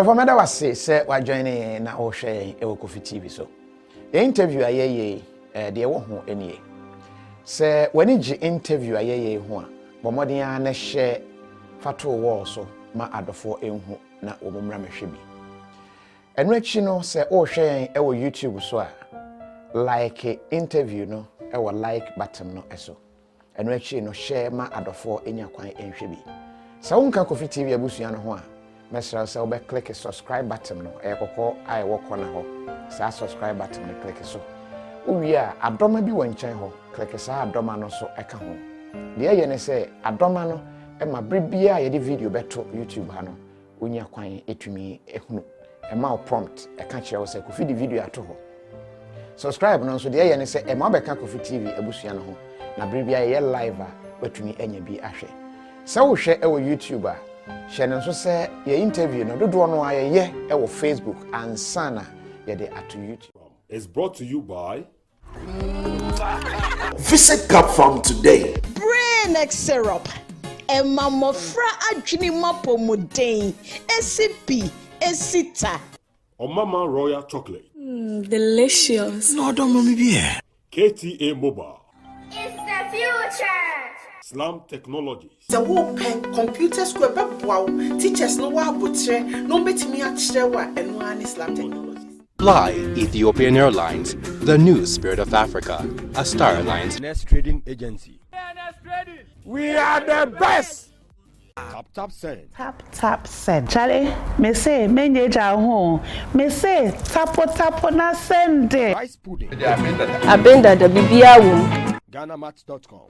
Afomeda wase se wa join na o hwe e wo KOFI TV so. The interview ayeye de wo ho enie. Se wani gi interview ayeye ho a, bomodin a na hye fato wo so ma adofo enhu na wo momra mehwe bi. Enu achi no se o hwe e wo YouTube so a like interview no e wo like button no eso. Enu achi no share ma adofo enya kwan enhwe bi. Sa wonka KOFI TV abusua no ho a mesra se obe click subscribe button no e kokko ai wo kona ho sa subscribe button no click so uwi a adoma bi wonchen ho click sa adoma no so eka ho de ye ne se adoma no e ma brebia ye de video beto YouTube ha no onya kwan etumi ehunu e ma prompt e ka kire wo se KOFI di video ato ho subscribe no so de ye ne se e ma be ka KOFI TV abusua no ho na brebia ye live a watumi enya bi ahwe sa wo hwe e wo YouTube a Shannon so say your interview no do no aye e wo Facebook and sana ye de at YouTube. It's brought to you by Visit Cup Farm today. Brain X syrup. E mamofra adwini mapomuden. SCP Esita. Mama Royal Chocolate. Delicious. No, don't mommy be here. KTA Mobile. It's the future. Slam Technologies. The whole pen computer square wow teachers no wa botre no betimi akire wa eno ani Slam Technologies. Fly Ethiopian Airlines, the new spirit of Africa, a Star Alliance Trading Agency. We are the best. Tap Send. Tap send. Charlie, me say menyeja ho. Me say tapo na send. Rice Pudding. Abenda the bibia wo. GhanaMats.com.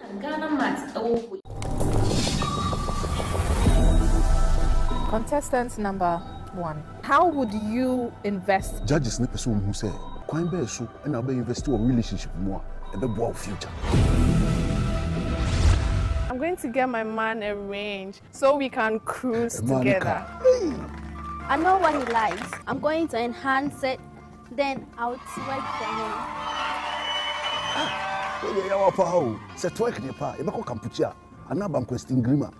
Contestant number 1. How would you invest? Judges ne person who say, "Kwan be so and I be invest in relationship more, e be boa future." I'm going to get my man a range so we can cruise together. I know what he likes. I'm going to enhance it. Then I'll work for him.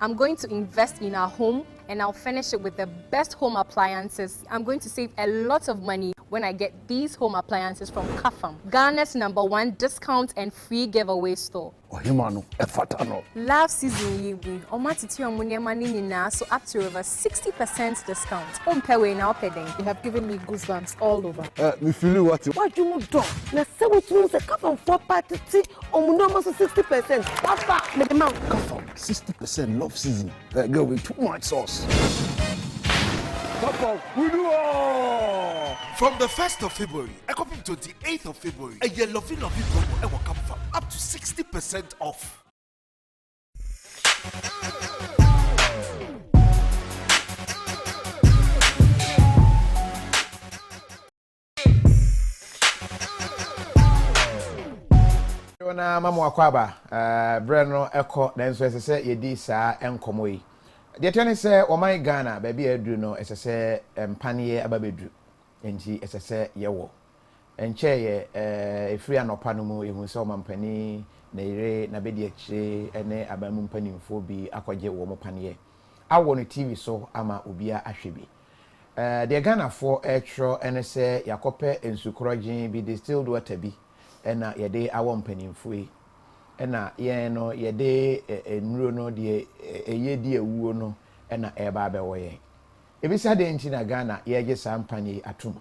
I'm going to invest in our home and I'll finish it with the best home appliances. I'm going to save a lot of money when I get these home appliances from KAFAM, Ghana's #1 discount and free giveaway store. Love season yebi, omatiti money now, so up to over 60% discount. You have given me goosebumps all over. Me feel what you do? Na say what you say KAFAM for party omuno 60%. Papa, me demand KAFAM 60% love season. Girl with too much sauce. From the 1st of February, up to the 8th of February, a yellow promo will come from up to 60% off. Na mama akwaba breno eko na nso esese yedi saa enkomo yi de tene se o man Ghana ba bia aduru no esese mpanie ababedu enti esese yewo enche ye efiri anopa no mu ehun se o mampani na ire na bedi akire ene abamu mpanimfo bi akogye wo mopanie awo no TV so ama obia ahwe bi de Ghana for etro ene se yakope ensukrogin bi distilled water bi ena yede awo mpanimfo yi ena ye no yede enuro no de eyedi ewuo no ena eba abewo ye ebisa de nti na Ghana yeje sampanye atum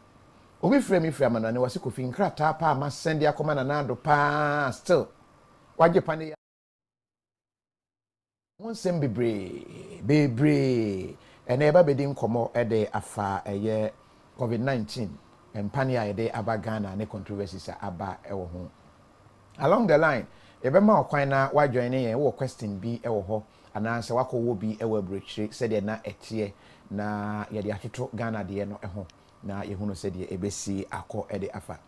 obi frame amana ne wase KOFI nkrata pa ma send akoma na nado pa still waje pane ya won sem bebre ena eba bedi nkomo ede afa eye COVID-19 empani a yede aba Ghana ne controversies aba ewo ho along the line ebema okwan na wa join yen wo question bi ewo ho ananse wakowo bi ewo abrochire sede na etie na yede atoto Ghana de no eho na yehuno sede ebesi akọ ede afa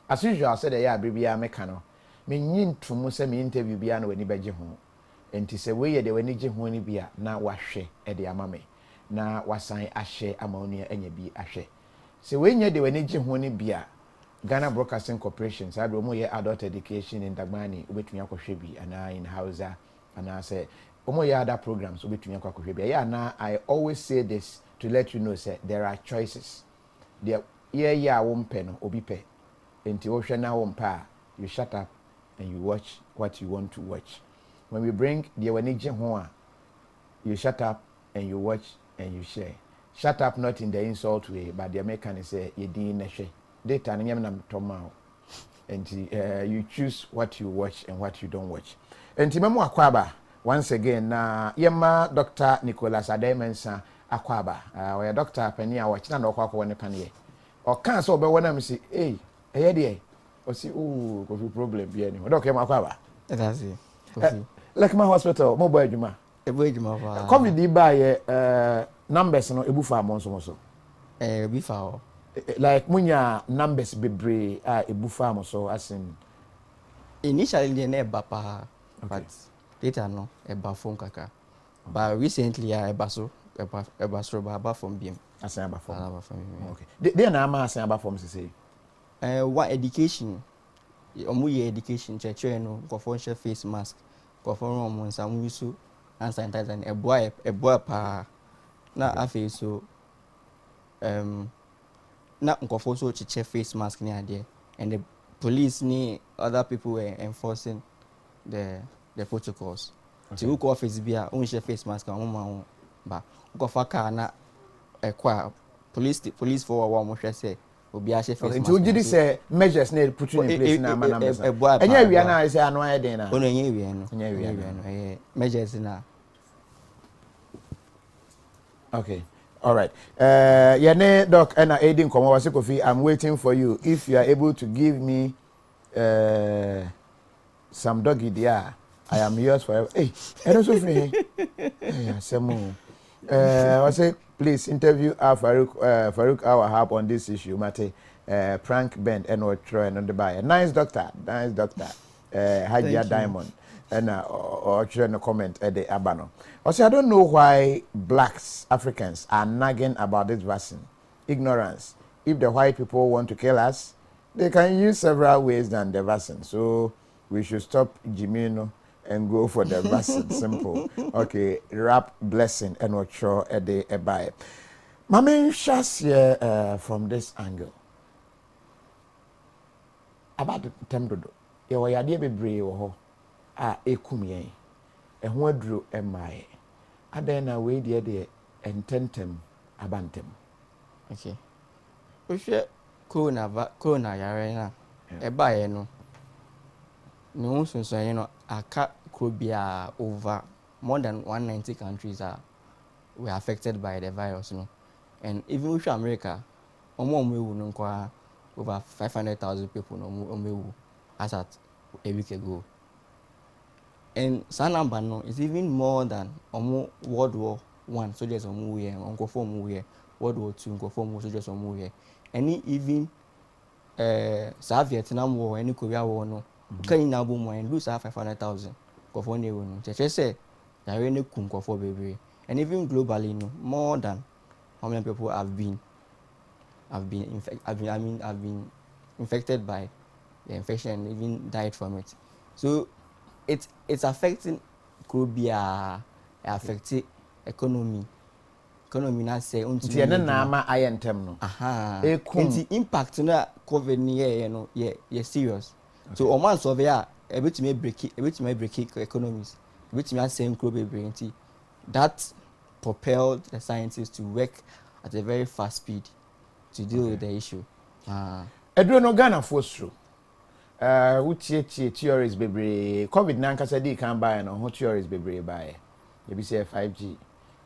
as usual sede ya bibia meka no menyi ntumu se me interview bia na wani beje ho enti se we yede wani je ho ni bia na wahwe ede amame na wasan ahye amaonua anya bi ahwe se we nya de wani je ho ni bia Ghana Broadcasting Corporation said we moye adult education in Dagmani obetumi akohwe bi ana in Hausa ana say omo ye other programs obetumi akohwe bi ya na I always say this to let you know say there are choices. There yeah won't pay no obi pay. Enti wo hwe na wo mpa you shut up and you watch what you want to watch. When we bring the wanije ho a you shut up and you watch and you share. Shut up not in the insult way, but the American say you din na hwe. Data na nyam na toma. And you choose what you watch and what you don't watch. And Timemu Akwaba, once again, Yema Dr. Nicholas Adaimensa Akwaba, where Dr. Penia watch na okwa ko ne panie. O kan so be wona me say, "Hey, eye de." O si, "Oh, coffee problem bi ani." Doc Yema Akwaba. That's it. Coffee. Like my hospital, mo boy adwuma. E boy adwuma fa. COVID di ba ye numbers no ebu fa mo so. Ebu fa. Like munya numbers bebre ebu fa mo so as in initially the neighbor pa, but later no eba phone kaka. But recently eba so eba from BM. Asan eba from. Okay. They na ama asan eba from say. What education? Omu ye education church no go for face mask. Go for omo nsamu yusu and sanitizer and eboa pa. Na afi so na nkofo so chiche face mask ni ade and the police ni other people were enforcing the protocols. To go office bia on share face mask on ma ba go fa car na ekwa police for one mo hwe say obi a share face mask. Until you say measures na put in place na ma numbers. Enya wi na say anu aye den na. Ono enya wi no. Enya wi no measures na. Okay. All right. Yane doc and aiding Kofi Kofi, I'm waiting for you. If you are able to give me some doggy there, I am yours forever. Hey, I don't so free. Yeah, Samu. I say please interview Farouk our help on this issue. Mate prank bend and or try and on the buyer. Nice doctor. Hajia Diamond. And or trying to comment at the Abano. Also, I don't know why blacks, Africans, are nagging about this vaccine. Ignorance. If the white people want to kill us, they can use several ways than the vaccine. So we should stop Jimino and go for the vaccine. Simple. Okay, rap blessing and what sure at the Ebae. Mame shas here from this angle. About the temdodo. You were yadi be brave ekumye ehho aduro emae adan na we de ententem abantem. Okay, ohwe corona yare na ebae no no sunsun no aka krobia over more than 190 countries were affected by the virus no, and even with America omewu no kwa over 500,000 people no omewu as at a week ago. And Sanamba no is even more than World War I soldiers on here, Uncle Form here, World War II, Uncle Form soldiers on here, any even South Vietnam War, any Korea War no, can you now boom and lose 500,000? Go for new one. Just say, there are no kunko for baby, and even globally no, more than how many people have been infected by the infection and even died from it. So it's affecting Krobia, affecting economy na say unti na ama ayentem no the impact na COVID ni no ye serious. So o man survey a bit me break economies, bit me same Krobia that propelled the scientists to work at a very fast speed to deal with the issue. Edro no Ghana force through utie theories bebre COVID na nkasa di kan buy no ho theories bebre buy e bi say 5G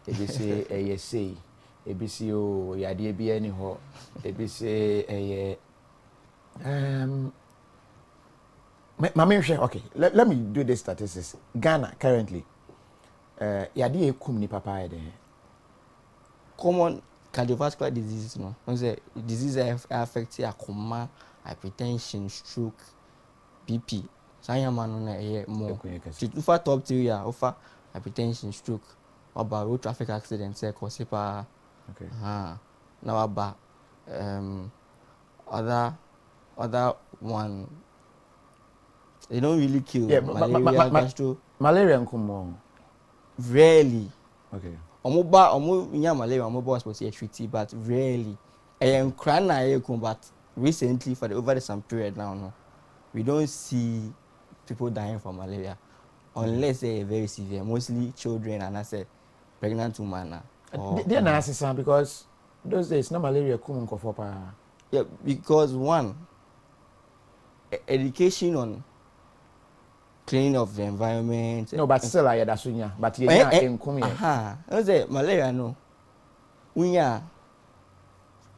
e bi say ASA e bi say o yade bi ani ho e bi say okay, let me do the statistics. Ghana currently yade ekum ni papa ede common cardiovascular diseases no say diseases affect akoma, hypertension, stroke, BP. Sayamano na more. To top 3 offer hypertension, stroke, about road traffic accidents, cosipa. Okay. Now about other one. They don't really kill. Yeah, malaria and kumo. Rarely. Okay. omo nya malaria omo boss but treaty but rarely cry na but recently for the over the some period now no we don't see people dying from malaria unless they are very severe, mostly children and I said pregnant women. They are not because those days no malaria come for yeah, because one education on cleaning of the environment. No, but still I that's sunya. But you in come here. I say malaria no. We are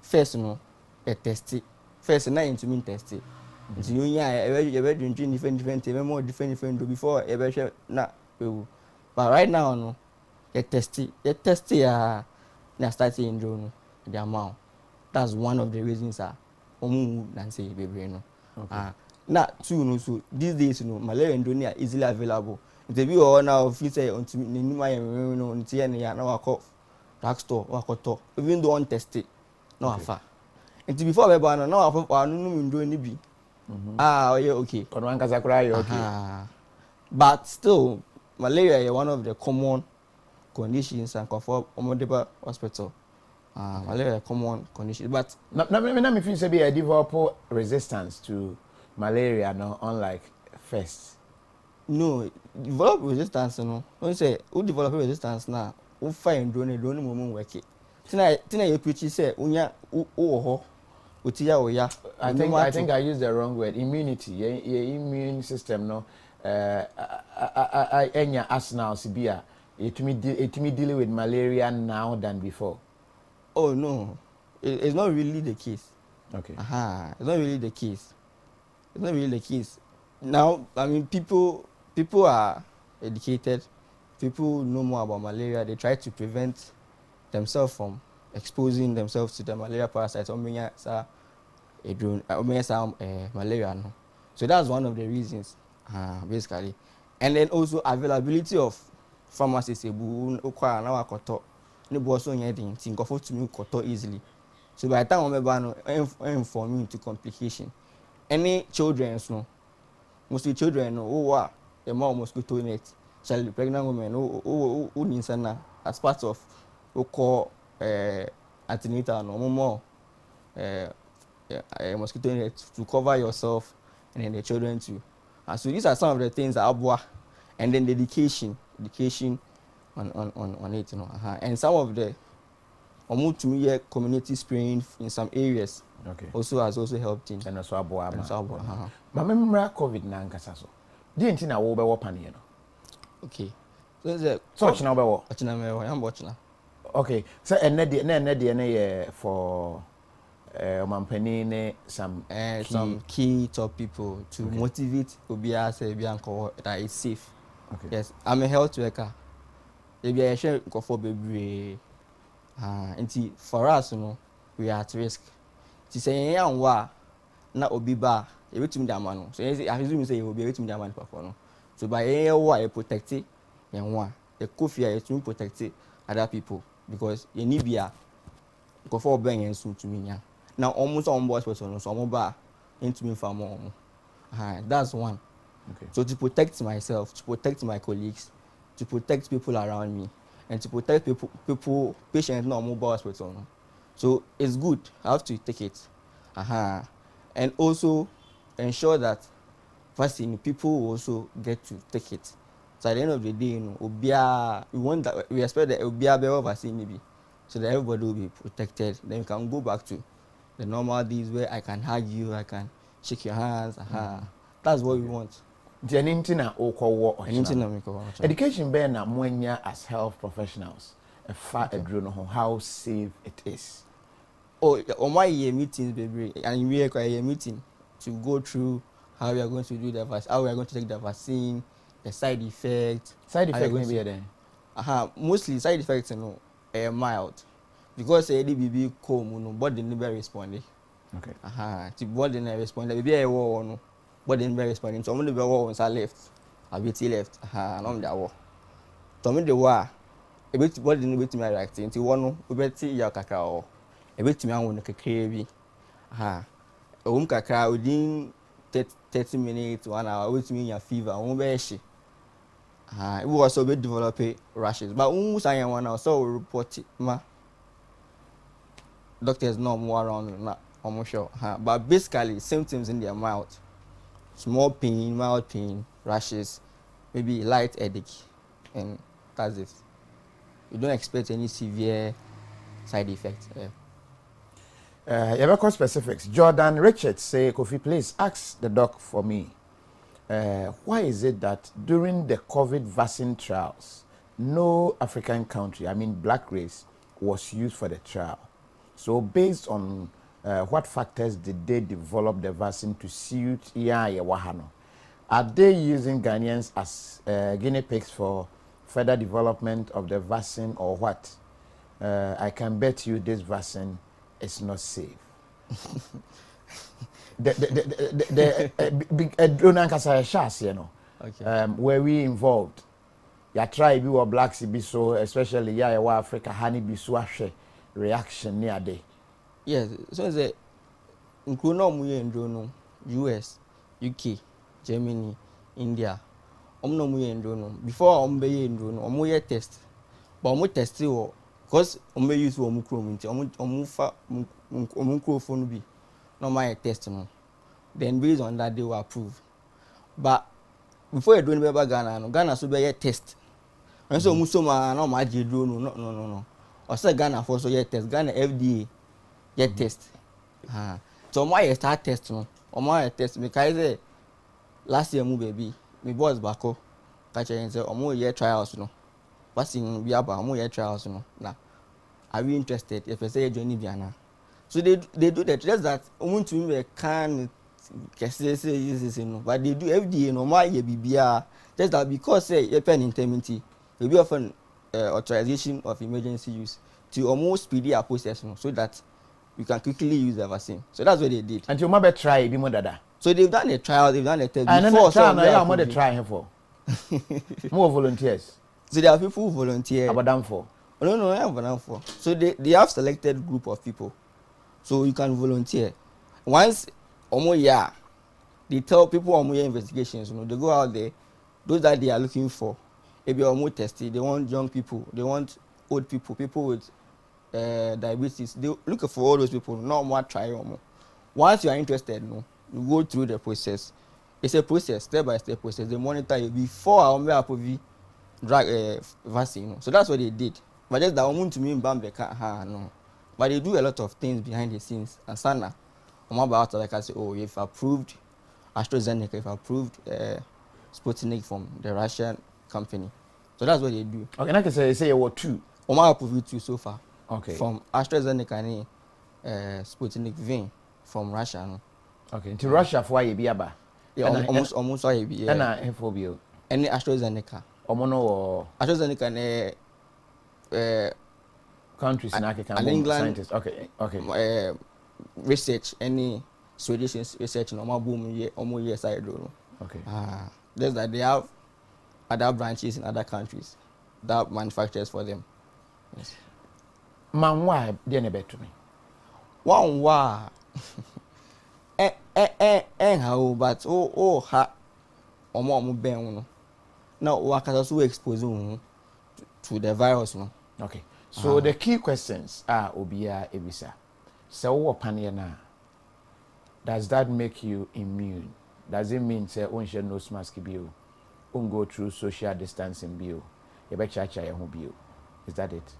first no a test it. First na into mean test it. So you are drinking different more different before ever na. But right now no the test ya na starting in drone the amount. That's one of the reasons omu nan say baby no. Now two no so these days no malaria and are easily available. If you all now if you say unto me no until ya na wako drugstore wako to even though on test it no afa. Until before we ban no afa no ndo ni bi. Yeah okay. Kono ankaza kura okay. But still malaria is one of the common conditions and for Omodeba hospital. Malaria is a common condition but me feel say be a develop resistance to malaria no unlike first. No, develop resistance no. Don't say who develop resistance now. Who find don't moment work it. Tina you preach say unya ho utiya oya. I think I used the wrong word. Immunity. Your immune system no enya arsenal sibia. It me dealing with malaria now than before. Oh no. It's not really the case. Okay. It's not really the case. It's not really the case. Now, I mean, people are educated. People know more about malaria. They try to prevent themselves from exposing themselves to the malaria parasites. Malaria. No. So that's one of the reasons, basically. And then also availability of pharmacies. Easily. So by the time I'm informing into complication. Any children, no, mostly children, who are a more mosquito net, shall pregnant women who needs as part of who call antenatal no more mosquito net to cover yourself and then the children too. And so these are some of the things that Abwa and then the education on it, you know. And some of the community spraying in some areas. Okay. Also has also helped in. And also Abwa. But remember COVID na nkasa so. Di enti na wo be wo pan ye no. Okay. So so china be wo. China me wo, am bochina. Okay. So enne de for omampani ne some key top people to motivate obia say bia nko that is safe. Okay. Yes, I'm a health worker. If you share nko for baby for us, you know, we are at risk. To say yan wa na obi ba e wetum da ma no. So I assume say you will be wetum da ma no. So by yan wa e protect yan wa. The KOFI is to protect other people because you need bia go for ben yan so to me. Now almost on board person so mo ba into me for more. That's one. Okay. So to protect myself, to protect my colleagues, to protect people around me, and to protect patients not mobile hospital. So it's good. I have to take it. And also ensure that vaccine people will also get to take it. So at the end of the day, you know, we expect that it will be a better vaccine maybe, so that everybody will be protected. Then we can go back to the normal days where I can hug you, I can shake your hands. That's what we want. Education be na mwenya as health professionals. How safe it is. Oh, on my year meetings, baby, and we require a meeting to go through how we are going to do the vaccine, how we are going to take the vaccine, the side effects. Side effects maybe then. Mostly side effects, you know, are mild because the baby come, no, body never responding. Okay. The body never responding. Baby, I war, no, body never responding. So I'm going to war once I left. I be left. And I'm there war. So I'm the war. A bit body never to me reacting. Until one, we better your cacao. A bit to me, I want to carry. Kakra within 30 minutes, 1 hour, with me your fever, won't be she. We also be developing rashes. But when we say one now, so we report it, doctors know more around na almost sure. But basically symptoms in their mouth, small pain, mild pain, rashes, maybe light headache, and that's it. You don't expect any severe side effects. You have specifics. Jordan Richards say, Kofi, please ask the doc for me. Why is it that during the COVID vaccine trials, no African country, I mean black race, was used for the trial? So based on what factors did they develop the vaccine to suit Wahano? Are they using Ghanaians as guinea pigs for further development of the vaccine or what? I can bet you this vaccine is not safe. Where we involved, ya try be or blacks be so, especially Africa, honey be so reaction near day. Yes, so the including US, UK, Germany, India. Before we test, but test because use microphone be no my test no. Then based on that they will approve. But before you do anything Ghana so be test. And so musoma no ma no. Or say Ghana for so test. Ghana FDA test. So my start test no. My test because last year baby, my boss back up. Catch and say trials no. Vaccine we about trials no. Now, are we interested if I say join Viana? So they do that. Just that want to me can but they do FDA no my BBR. Just that because say you pen integrity, will be often authorization of emergency use to almost speedy a process no, so that you can quickly use the vaccine. So that's what they did. And you might try be more dada. So they've done a trial, they've done a test before. So I'm going to try here for more volunteers. So there are people who volunteer. About them for? No, I have done for. So they have selected group of people. So you can volunteer. Once they tell people investigations, they go out there, those that they are looking for, maybe tested, they want young people, they want old people, people with diabetes. They look for all those people, not more try more. Once you are interested, you go through the process. It's a process, step by step process. They monitor you before I drug vaccine. So that's what they did. But just that want to mean no. But they do a lot of things behind the scenes. And Sana, about like I say, if approved AstraZeneca, if approved Sputnik from the Russian company. So that's what they do. Okay, like I say you were two. Approved two so far. Okay. From AstraZeneca and Sputnik V from Russia. No. Okay. Into Russia for you be aba. Yeah, almost all be. And phobia. Any AstraZeneca. Or AstraZeneca and countries in Africa and England. Scientists. Okay. Research any Swedish research no more boom year side do. Okay. Just that they have other branches in other countries that manufactures for them. Yes. Man, why didn't bet me? One why? How but ha more ben now what can also expose to the virus no. Okay. So the key questions are obia ebisa. So what paniana? Does that make you immune? Does it mean say on share nose mask bio? On go through social distancing bio? You bet chacha your bio. Is that it?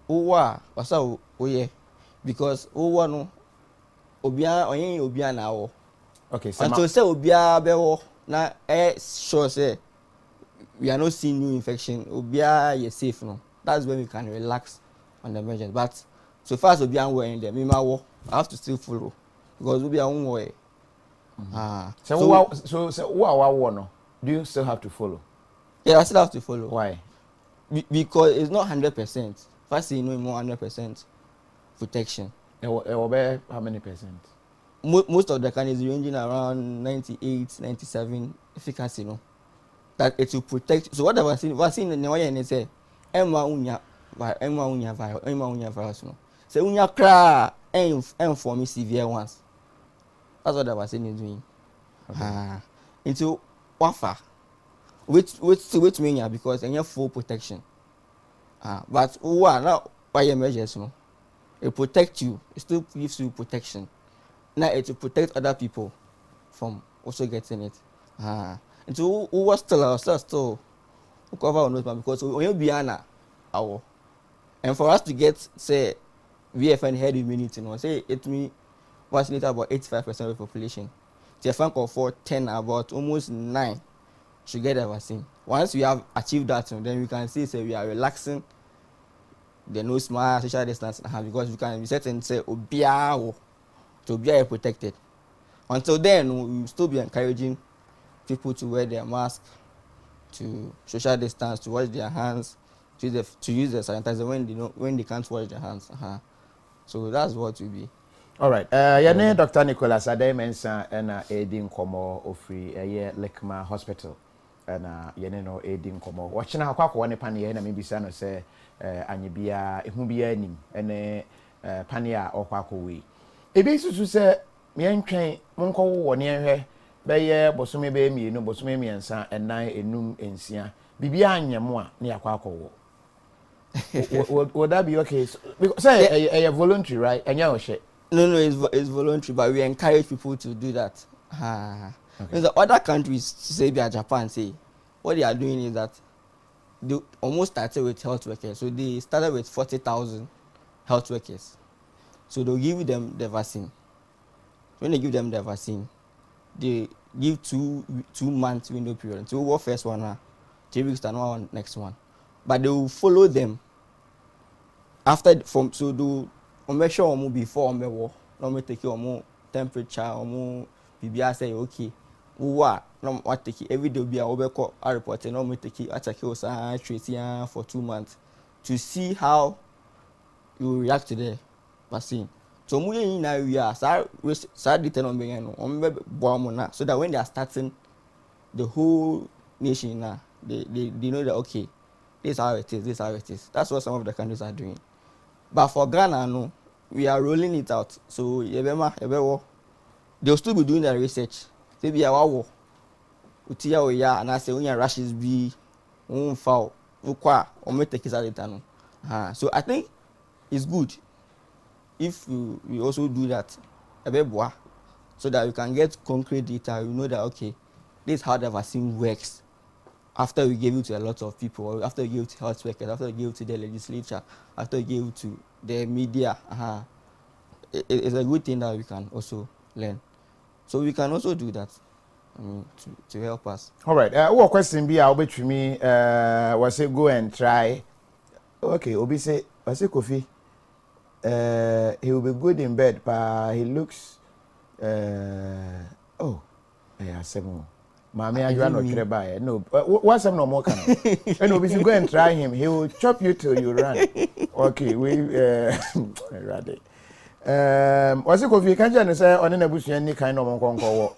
Wasa yeah. Because no obia now. Okay, so until say obia bewo na sure say we are not seeing new infection, obia is safe no. That's when we can relax on the measures. But so far as obia we in there, I have to still follow because obia won way. So what no? Do you still have to follow? Yeah, I still have to follow. Why? Because it's not 100%. First, you know more 100% protection. It will be how many percent? Most of the candidates ranging around 98, 97 efficacy, no. That it will protect. So what the vaccine in the way and say, Emma unya virus, no. Say unya cry and for me severe ones. That's what the vaccine is doing. Okay. Into wafa Which mean because you have full protection. But now why measures no? It protects you. It still gives you protection. Now it will protect other people from also getting it. And so who was still cover on those because when you be an hour, and for us to get say VFN herd immunity, say it me vaccinated about 85% of the population. The fan call for 10 about almost 9 should get the vaccine. Once we have achieved that, then we can see say we are relaxing the nose mask, social distance, because we can be certain say obia to be protected. Until then, we will still be encouraging people to wear their mask, to social distance, to wash their hands, to use the sanitizer when they can't wash their hands. So that's what will be. All right. Your name Dr. Nicholas Adaimensa and Aiding Komo Ofri Lekma Hospital and Yeneno Aiding Komo. Watching how Quack one penny and maybe son say Anibia, Ihubia nim and Pania or Quackaway. It is to say, me and train Monko one near her, Bayer, Bosume Baby, no Bosume and San and nine a noon in Sia, Bibiania Moa near Quacko. Would that be okay? Say a voluntary, right? And you shit. No, it's voluntary, but we encourage people to do that. Okay. The other countries, say Japan, say what they are doing is that they almost started with health workers. So they started with 40,000 health workers. So they'll give them the vaccine. When they give them the vaccine, they give 2 months window period. So what first one, 3 weeks, and one next one. But they will follow them after so do. Make sure we before we war. No me take your temperature, more PBR say okay. No what take every day be a overcall a report. No me take it attack you for 2 months to see how you react to the vaccine. So we now we are start detail on being no so that when they are starting the whole nation now, they know that okay, this is how it is, this is how it is. That's what some of the countries are doing. But for Ghana, no, we are rolling it out. So they'll still be doing the research. They be our war. Utia and I say when your rashes be foul, or make take it. So I think it's good if we also do that so that we can get concrete data. We know that okay, this is how the vaccine works. After we gave it to a lot of people, after we gave it to health workers, after we gave it to the legislature, after we gave it to the media, it's a good thing that we can also learn. So we can also do that to help us. All right. What question be I'll bet to me was it go and try. Okay, Obi say was it Kofi? He will be good in bed, but he looks yeah, seven. Mommy, I don't know by no. What's some no more can? And if you go and try him, he will chop you till you run. Okay, we ready. What's it called? You can't say on any bush any kind of conquer.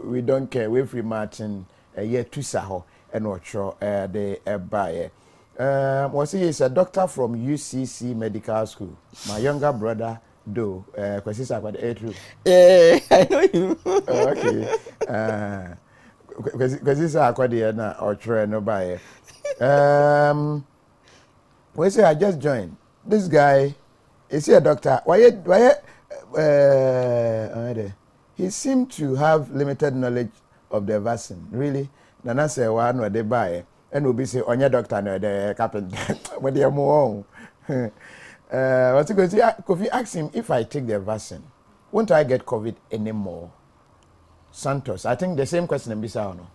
We don't care. We free Martin a year to Saho and what sure the buyer. What's he is a doctor from UCC Medical School. My younger brother. Do because he's about 8 room. I know you. Okay. Because he's quite the or try no buy. We say I just joined. This guy is he a doctor? Why he seemed to have limited knowledge of the vaccine. Really? Nana say one where they buy and will be say on your doctor no the carpenter when they are more. What's it going to say? Kofi asked him if I take the vaccine, won't I get COVID anymore? Santos, I think the same question in Bisa or no?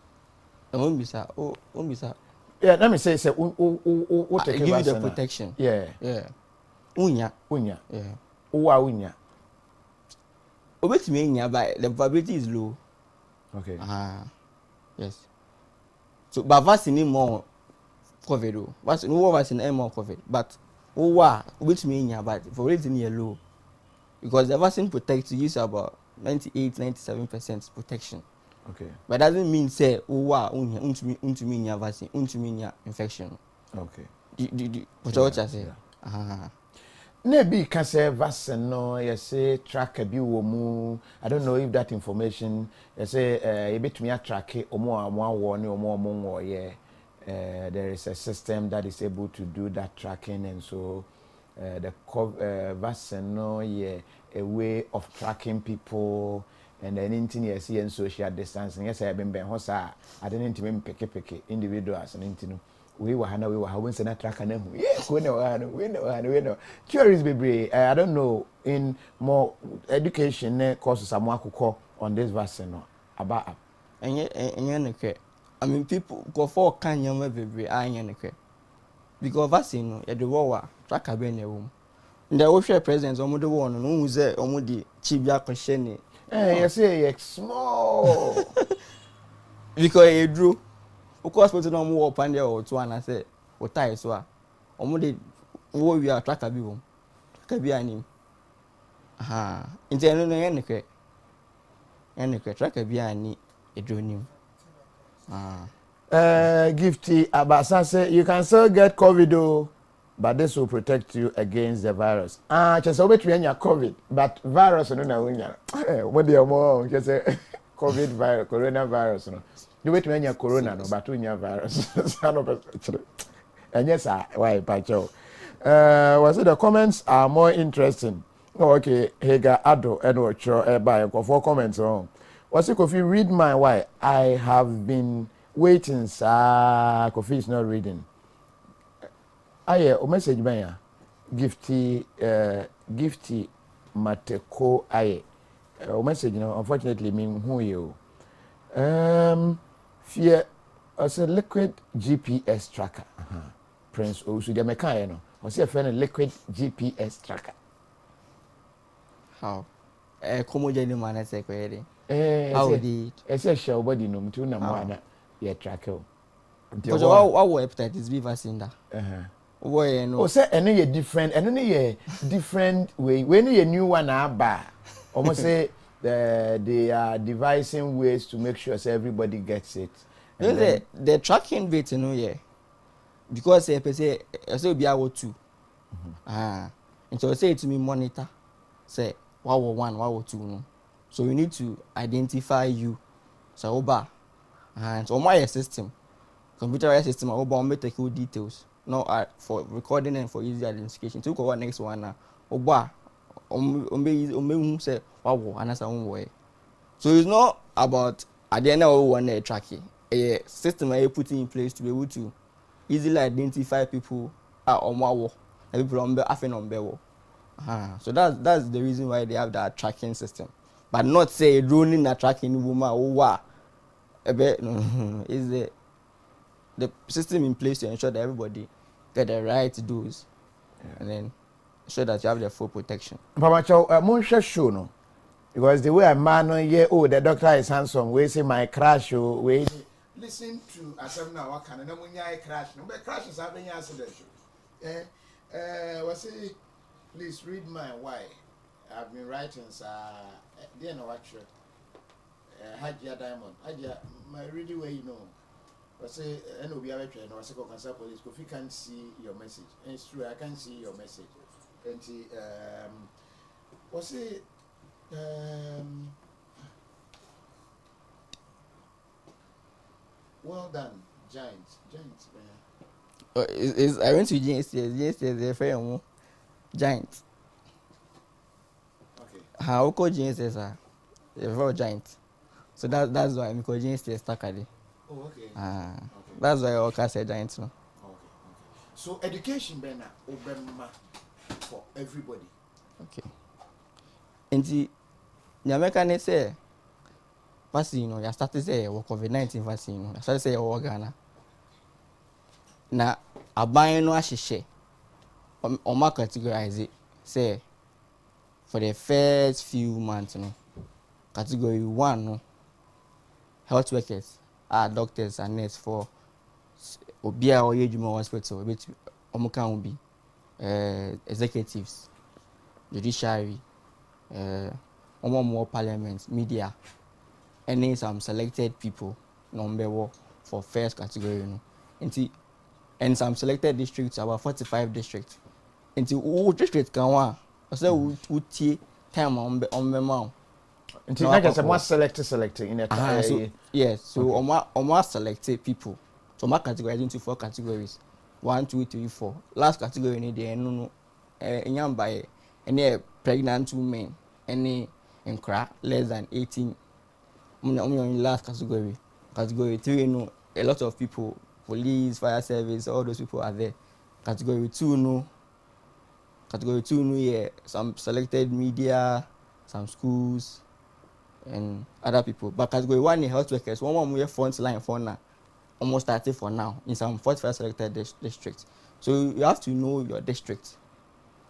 Won't be sir. Oh, won't be sir. Yeah, let me say, take give you the protection. Yeah. Unya. Yeah. Unya. Obet me but the probability is low. Okay. Yes. So, but vaccine more COVID. Vaccine more COVID, but. Which means but for rating low because the vaccine protects you about 98-97% protection. Okay. But doesn't mean say unto vaccine, unto infection. Okay. What I say? Maybe can say vaccine no, you say track a bi wo mu. I don't know if that information you say you bet me a track omo warning omo yeah. There is a system that is able to do that tracking, and so the vaccine no yeah a way of tracking people and then anything you see in social distancing. Yes, I have been hosa. I didn't even pick individuals and anything. We were when send a tracker name. Yes, we know. Curious baby. I don't know in more education courses some more on this vaccine about. And I mean, people go for can you baby. Because vaccine no, the war tracker be in the room. The official president omo the one no who say omo the chibia question. You say small. Because e drew. Of course, but no more upon there or two and I say, what tie so are. Omo wo we are tracker be home. Tracker be ani. Aha. Inte no enike tracker be ani e drew nim. Gifty Abasa say you can still get COVID though, but this will protect you against the virus. Just obey your COVID, but virus no na winya. What the more just say COVID virus, coronavirus no. You wait when your corona no, but when your virus. And yes, why pacho. Was it the comments are more interesting? Oh, okay, Hega Ado Edward Cho by 4 comments on. Was it Kofi read my why? I have been waiting, sir. Kofi is not reading. Aye, o message banya. Gifty Mateko aye. O message no unfortunately mean who you. Fear as a liquid GPS tracker. Prince Osu de Mekaya no. Was a friend liquid GPS tracker. How? Como jeni man say kwere. How did? Ese show body no mtu na mwana ye tracker. Because our hepatitis B vaccine da. Why no? O say eno ye different, different way. When you new one aba, almost say they are devising ways to make sure so everybody gets it. The tracking bit, you know, yeah. Because say be our two. And so say to me monitor, say what 1, what 2 no. So you need to identify you. So oba, and so my system, computerized system, oba make take your details. No, for recording and for easy identification. To go next one now, oba, say wow, and that's own way. So it's not about at the end of one tracking. A system I put in place to be able to easily identify people on wow, and people on bewo. So that's the reason why they have that tracking system, but not say running a tracking woman or what. No, is the system in place to ensure that everybody get the right dose, and then ensure that you have the full protection. Papa Chow, Monsha show no, because the way a man the doctor is handsome. We say my crash we listen to asem na waka na munya crash no, but crash is having accident. Was it? Please read my why. I've been writing dear no watch Hajia Diamond. Hajia, my reading way you know. Was say NOB awetwe no was concern police. Kofi can't see your message. And it's true, I can't see your message. And was it well done, Giants. I went to Giants yesterday, friend. Giants. Okay. How called Giants is a very giant. So that's why I'm calling Giants stuck at it. Oh, okay. Okay. That's why I say Giants no. Okay. So education bena obema for everybody. Okay. And the American say vaccine no, you started say COVID-19 vaccine no. You started say Ghana. Na aban no ahihye on my categorize it say for the first few months no, category 1 no, health workers doctors and nurses for obia or yejuma hospital bit omuka will be executives, judiciary, more parliament, media, and some selected people number 1 for first category, you know. And some selected districts, about 45 districts, Into who district can one. I say who tie time on the mount. Until not just more selecting in a so yes, so on more selected people. So my categorized into 4 categories. 1, 2, 3, 4. Last category in the no young by any pregnant women, any in crack less than 18. Only last category. Category 3, no, a lot of people, police, fire service, all those people are there. Category 2, no. Category 2, no, yeah, some selected media, some schools, and other people. But category 1 is health workers. One more front line for now. Almost started for now in some 45 selected districts. So you have to know your district.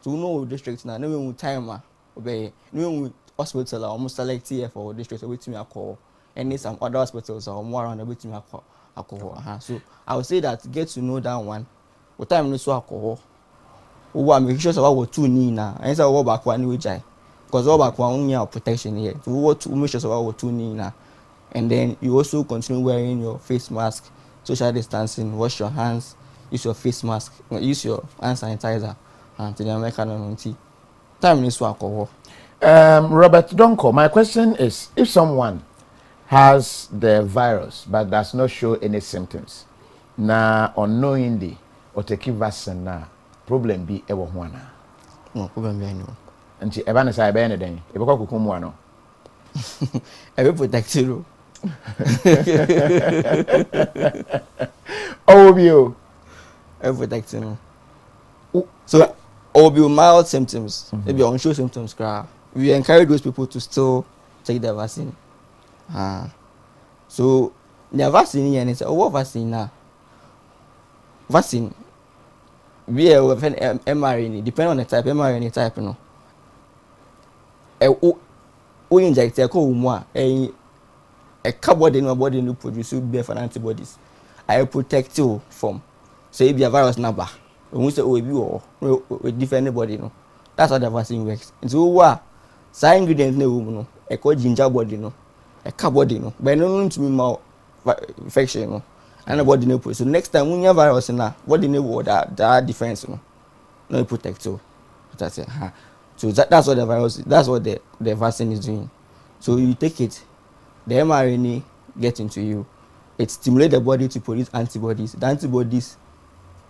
To know your district now, no one timer, obey, no one hospital almost selected for district with me call. And some other hospitals are more around with me alcohol. So I would say that get to know that one. What time is alcohol? Who am sure about what 2 need now? And so what back one which I because all back one only protection here. So what make sure about what 2 need now? And then you also continue wearing your face mask, social distancing, wash your hands, use your face mask, use your hand sanitizer, and to the American tea. Time is alcohol. Robert Donko, my question is, if someone has the virus but does not show any symptoms, na unknowingly or take vaccine na problem be ever one. No problem be any. And she ever say be anything. E be ko kukumu ano. E be protect you. Obio. E protect you. So obio mild symptoms, maybe unsure symptoms cry. We encourage those people to still take the vaccine. So the vaccine and it's what vaccine now? Vaccine we have an mRNA, depending on the type, mRNA type, you know. We inject a cardboard in my body to produce for antibodies. I protect you from say if you have virus number. When we say or with different body, you know. That's how the vaccine works. And so what side ingredients no a called ginger body, no, a cardboard, no, but no to me more infection, no. And about the so next time when you have virus now, what the name that defense, no protect you. That's it. So that's what the virus, that's what the vaccine is doing. So you take it, the mRNA gets into you, it stimulates the body to produce antibodies. The antibodies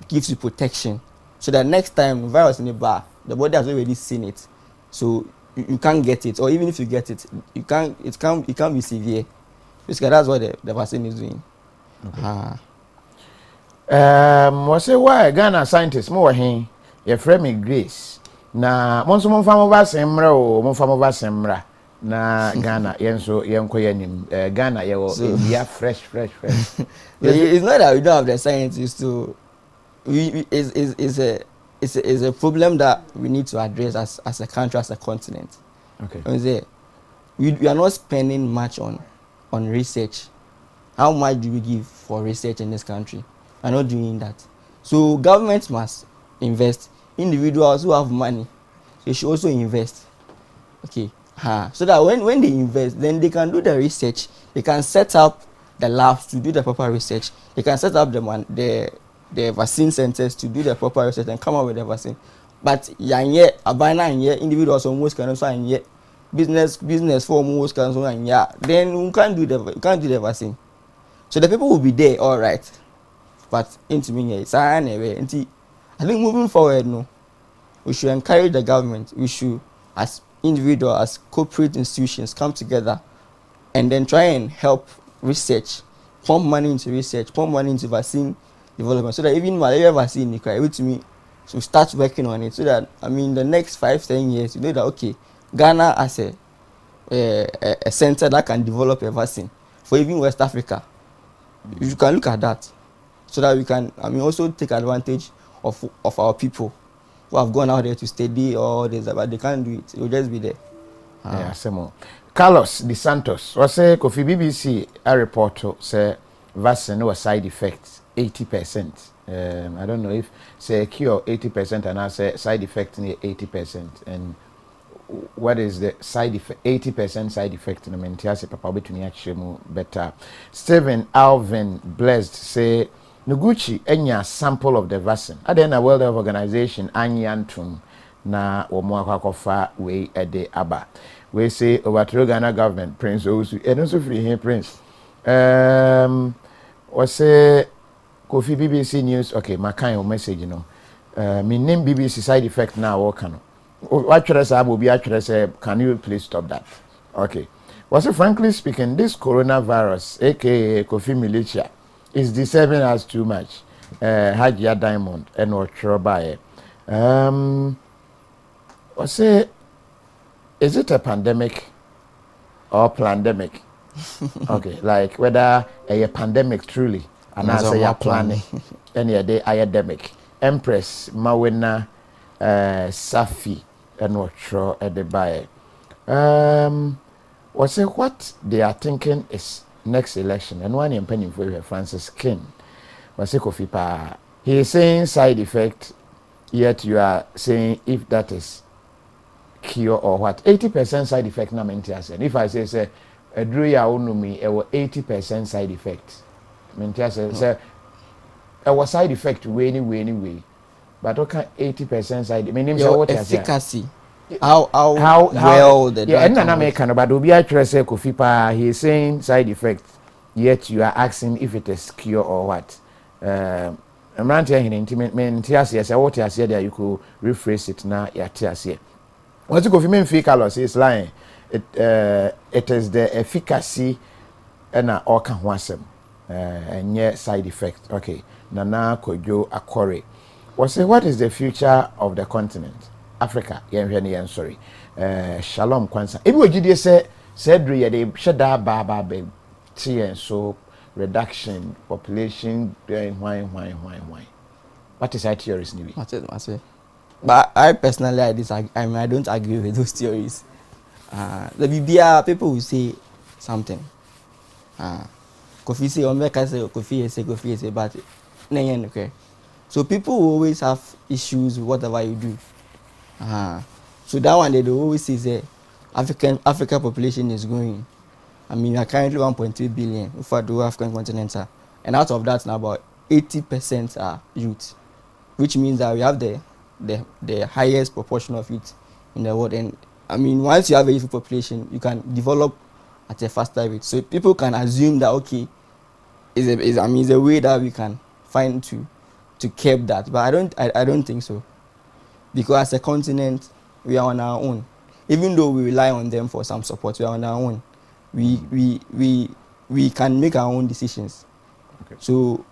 gives you protection. So that next time virus in the bar, the body has already seen it. So you can't get it, or even if you get it, it can't be severe. Because that's what the vaccine is doing. Okay. Was it why Ghana scientists more here? Your friend Grace. Na monso monfamo vaccine o monfamo vaccine na Ghana yenso yenko yenim Ghana yewo yeah fresh. It's not that we don't have the scientists to. It's a problem that we need to address as a country, as a continent. Okay. We are not spending much on research. How much do we give for research in this country? We are not doing that. So government must invest. Individuals who have money, they should also invest. Okay. So that when they invest, then they can do the research. They can set up the labs to do the proper research. They can set up the vaccine centers to do the proper research and come up with the vaccine. But individuals almost can also business for almost can also then we can't do the vaccine. So the people will be there, all right. But into me, it's anyway. I think moving forward, no, we should encourage the government. We should, as individuals, as corporate institutions, come together and then try and help research, pump money into research, pump money into vaccine development, so that even malaria vaccine, to me, so start working on it. So that the next 5-10 years, you know that okay, Ghana as a center that can develop a vaccine for even West Africa. You can look at that, so that we can also take advantage of our people who have gone out there to study all this, but they can't do it. It will just be there. Yeah, Semo. Carlos De Santos was say Kofi BBC a report say vaccine was side effects 80%. I don't know if say cure 80% and I say side effect 80%. And what is the side effect? 80% side effect in the papa between actually better. Stephen Alvin Blessed say Noguchi enya sample of the vaccine. Ade na World Health Organization anyantum na omo akwakofa we ede aba. We say overthrow Ghana government Prince Osu. Eno so free here Prince. We say KOFI BBC News. Okay, my kind of message, you know. Me name BBC side effect now. What can? What should I say? Can you please stop that? Okay. Was it frankly speaking, this coronavirus, aka KOFI militia, is disturbing us too much. Hajia Diamond and what Trobaye. Was it? Is it a pandemic or pandemic? Okay, like whether a pandemic truly, and as a planning, any day academic. Empress Mawena Safi and what show at the buyer. Was it what they are thinking is next election? And one penny for Francis King was it KOFI pa. He is saying side effect, yet you are saying if that is cure or what 80% side effect na mentias. And if I say a drew ya unumi, it was 80% side effect. Mentias say it was side effect way. But okay, 80% side. My name is what efficacy. How well the yeah, and American but Obi actually say KOFI pa. He is saying side effect, yet you are asking if it is cure or what. I'm not saying intimate mentias. Yes, I what you say there you could rephrase it now. Yes, here. What you KOFI main fecalous is lying. It is the efficacy and all can wasem and yet side effect. Okay, Nana Kojo Akore. What is the future of the continent? Africa. Sorry. Shalom Kwanzaa. If we did say they shada baba be so reduction population why. What is that theories nibi? But I personally I don't agree with those theories. The BBR people will say something. KOFI say KOFI say but okay. So people will always have issues with whatever you do. So that one they always say African population is growing. I mean, we are currently 1.3 billion if I do African continental, and out of that, now about 80% are youth, which means that we have the highest proportion of youth in the world. And I mean, once you have a youth population, you can develop at a faster rate. So people can assume that okay, is a way that we can find to curb that, but I don't think so, because as a continent we are on our own. Even though we rely on them for some support, we are on our own. We can make our own decisions. Okay. So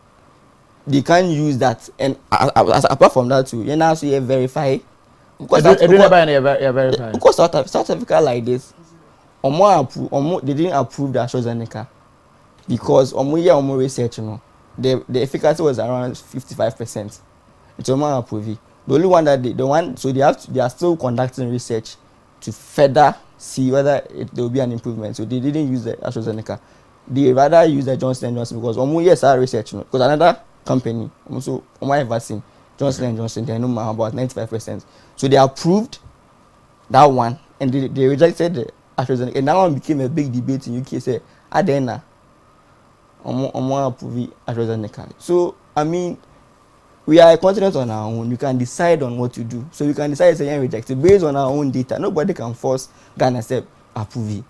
they can use that, and apart from that too, you now see verify. Because South Africa like this, they didn't approve the AstraZeneca because research, you know. The efficacy was around 55%. It's almost approved. The only one that they are still conducting research to further see whether there will be an improvement. So they didn't use the AstraZeneca. They rather use the Johnson & Johnson because yes, our research, you know, because another company also vaccine, Johnson & Johnson, they know about 95%. So they approved that one and they rejected the AstraZeneca. And that one became a big debate in UK. Say, Adena. So I mean, we are a continent on our own. You can decide on what to do. So you can decide to reject it based on our own data. Nobody can force Ghana to approve it.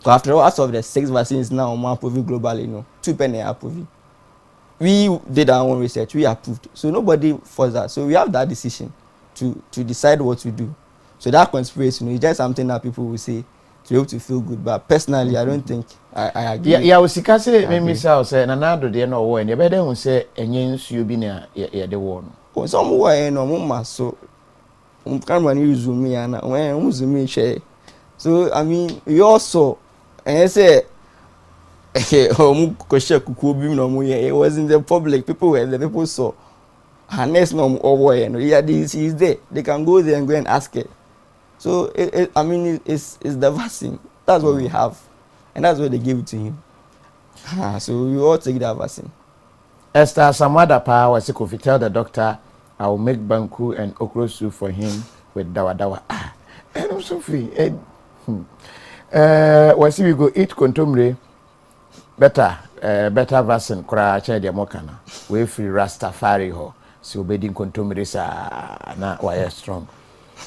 So after all, out of the 6 vaccines now approved globally, you know, 2 penny approved. We did our own research. We approved. So nobody forced that. So we have that decision to decide what to do. So that conspiracy, you know, is just something that people will say to be able to feel good. But personally, I don't think I agree. Yeah, we say maybe say nanado de no wo and you better who say enyen you be na the one. Oh, some way no mama so can when you zoom me and when zoom me share. So I mean, we also and say it was in the public. People were the people saw. Harness no or yeah, this is there. They can go there and go and ask it. So I mean, it's the vaccine. That's what we have, and that's what they give it to him. So we all take that vaccine. Esther Samada Pa was if you tell the doctor, I will make banku and okra soup for him with dawa. And I'm so free. Was we go eat contumely better better vaccine kura che de mokana we free Rastafari ho so obedi kontomire sa na why strong.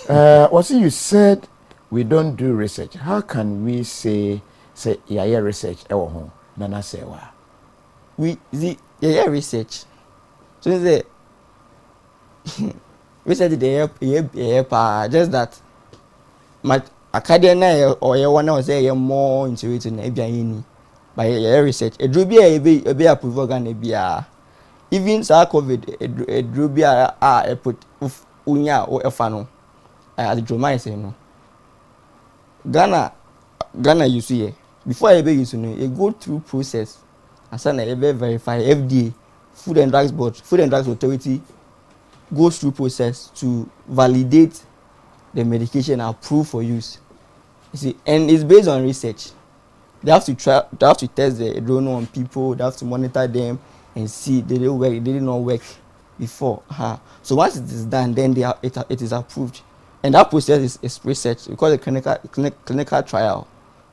What you said we don't do research. How can we say yeah research ewo ho na na say wa we the yeah research so the research the yeah just that my academia or yeah one was say more into it na bia yini by yeah research e do bia e be approve organ e bia even sa covid e do bia e put unya o efa no at the mind say no Ghana you see before I be use no e go through process asana e be verify FDA Food and Drugs Board Food and Drugs Authority goes through process to validate the medication approved for use. You see, and it's based on research. They have to test the drone on people. They have to monitor them and see did it work. Did it not work before? So once it is done, then it is approved. And that process is research. We call it clinical trial.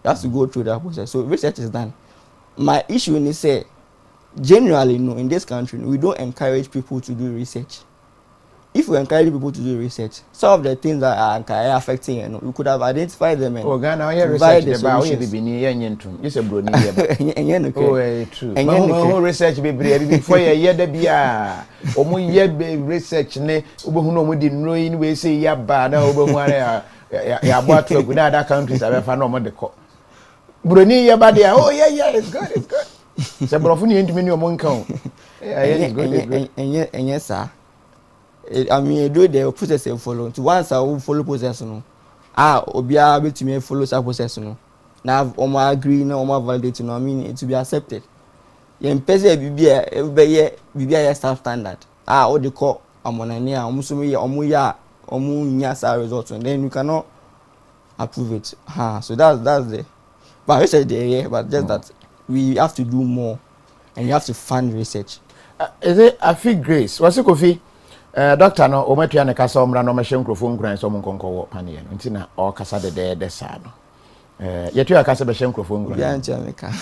You have to go through that process. So research is done. My issue is say, generally, no, in this country, we don't encourage people to do research. If we encourage people to do research, some of the things that are affecting, you know, we could have identified them and Ghana research the solutions. It's a brony. Oh, true. And research before you hear the bia. Omo ye research ne obohunu omo di knowing we say ya bad na obohunu ya boat to go other countries abefa no omo de ko. Brony ye bad there. Oh yeah, it's good. Se brofunu ye ntimi ni omo nka o. Yeah, it's good. And yes, sir. I mean, do the process follow. To once I will follow process, no. Obia be to me follow that process, no. Now, Oma agree, no, Oma validate, no. I mean, it to be accepted. Yen pese BBA staff standard. What they call amonania, omusumi, omu nyasa results, and then you cannot approve it. So that's the. But research there, but just that we have to do more, and you have to fund research. Is it a fig grace? What's it, Kofi? Doctor no ometua ne kasa omra no mahye nkrofo nkran so mo nkonko wo pane no ntina o kasa de sa no yetu akasa be hye nkrofo nkran ya ntia meka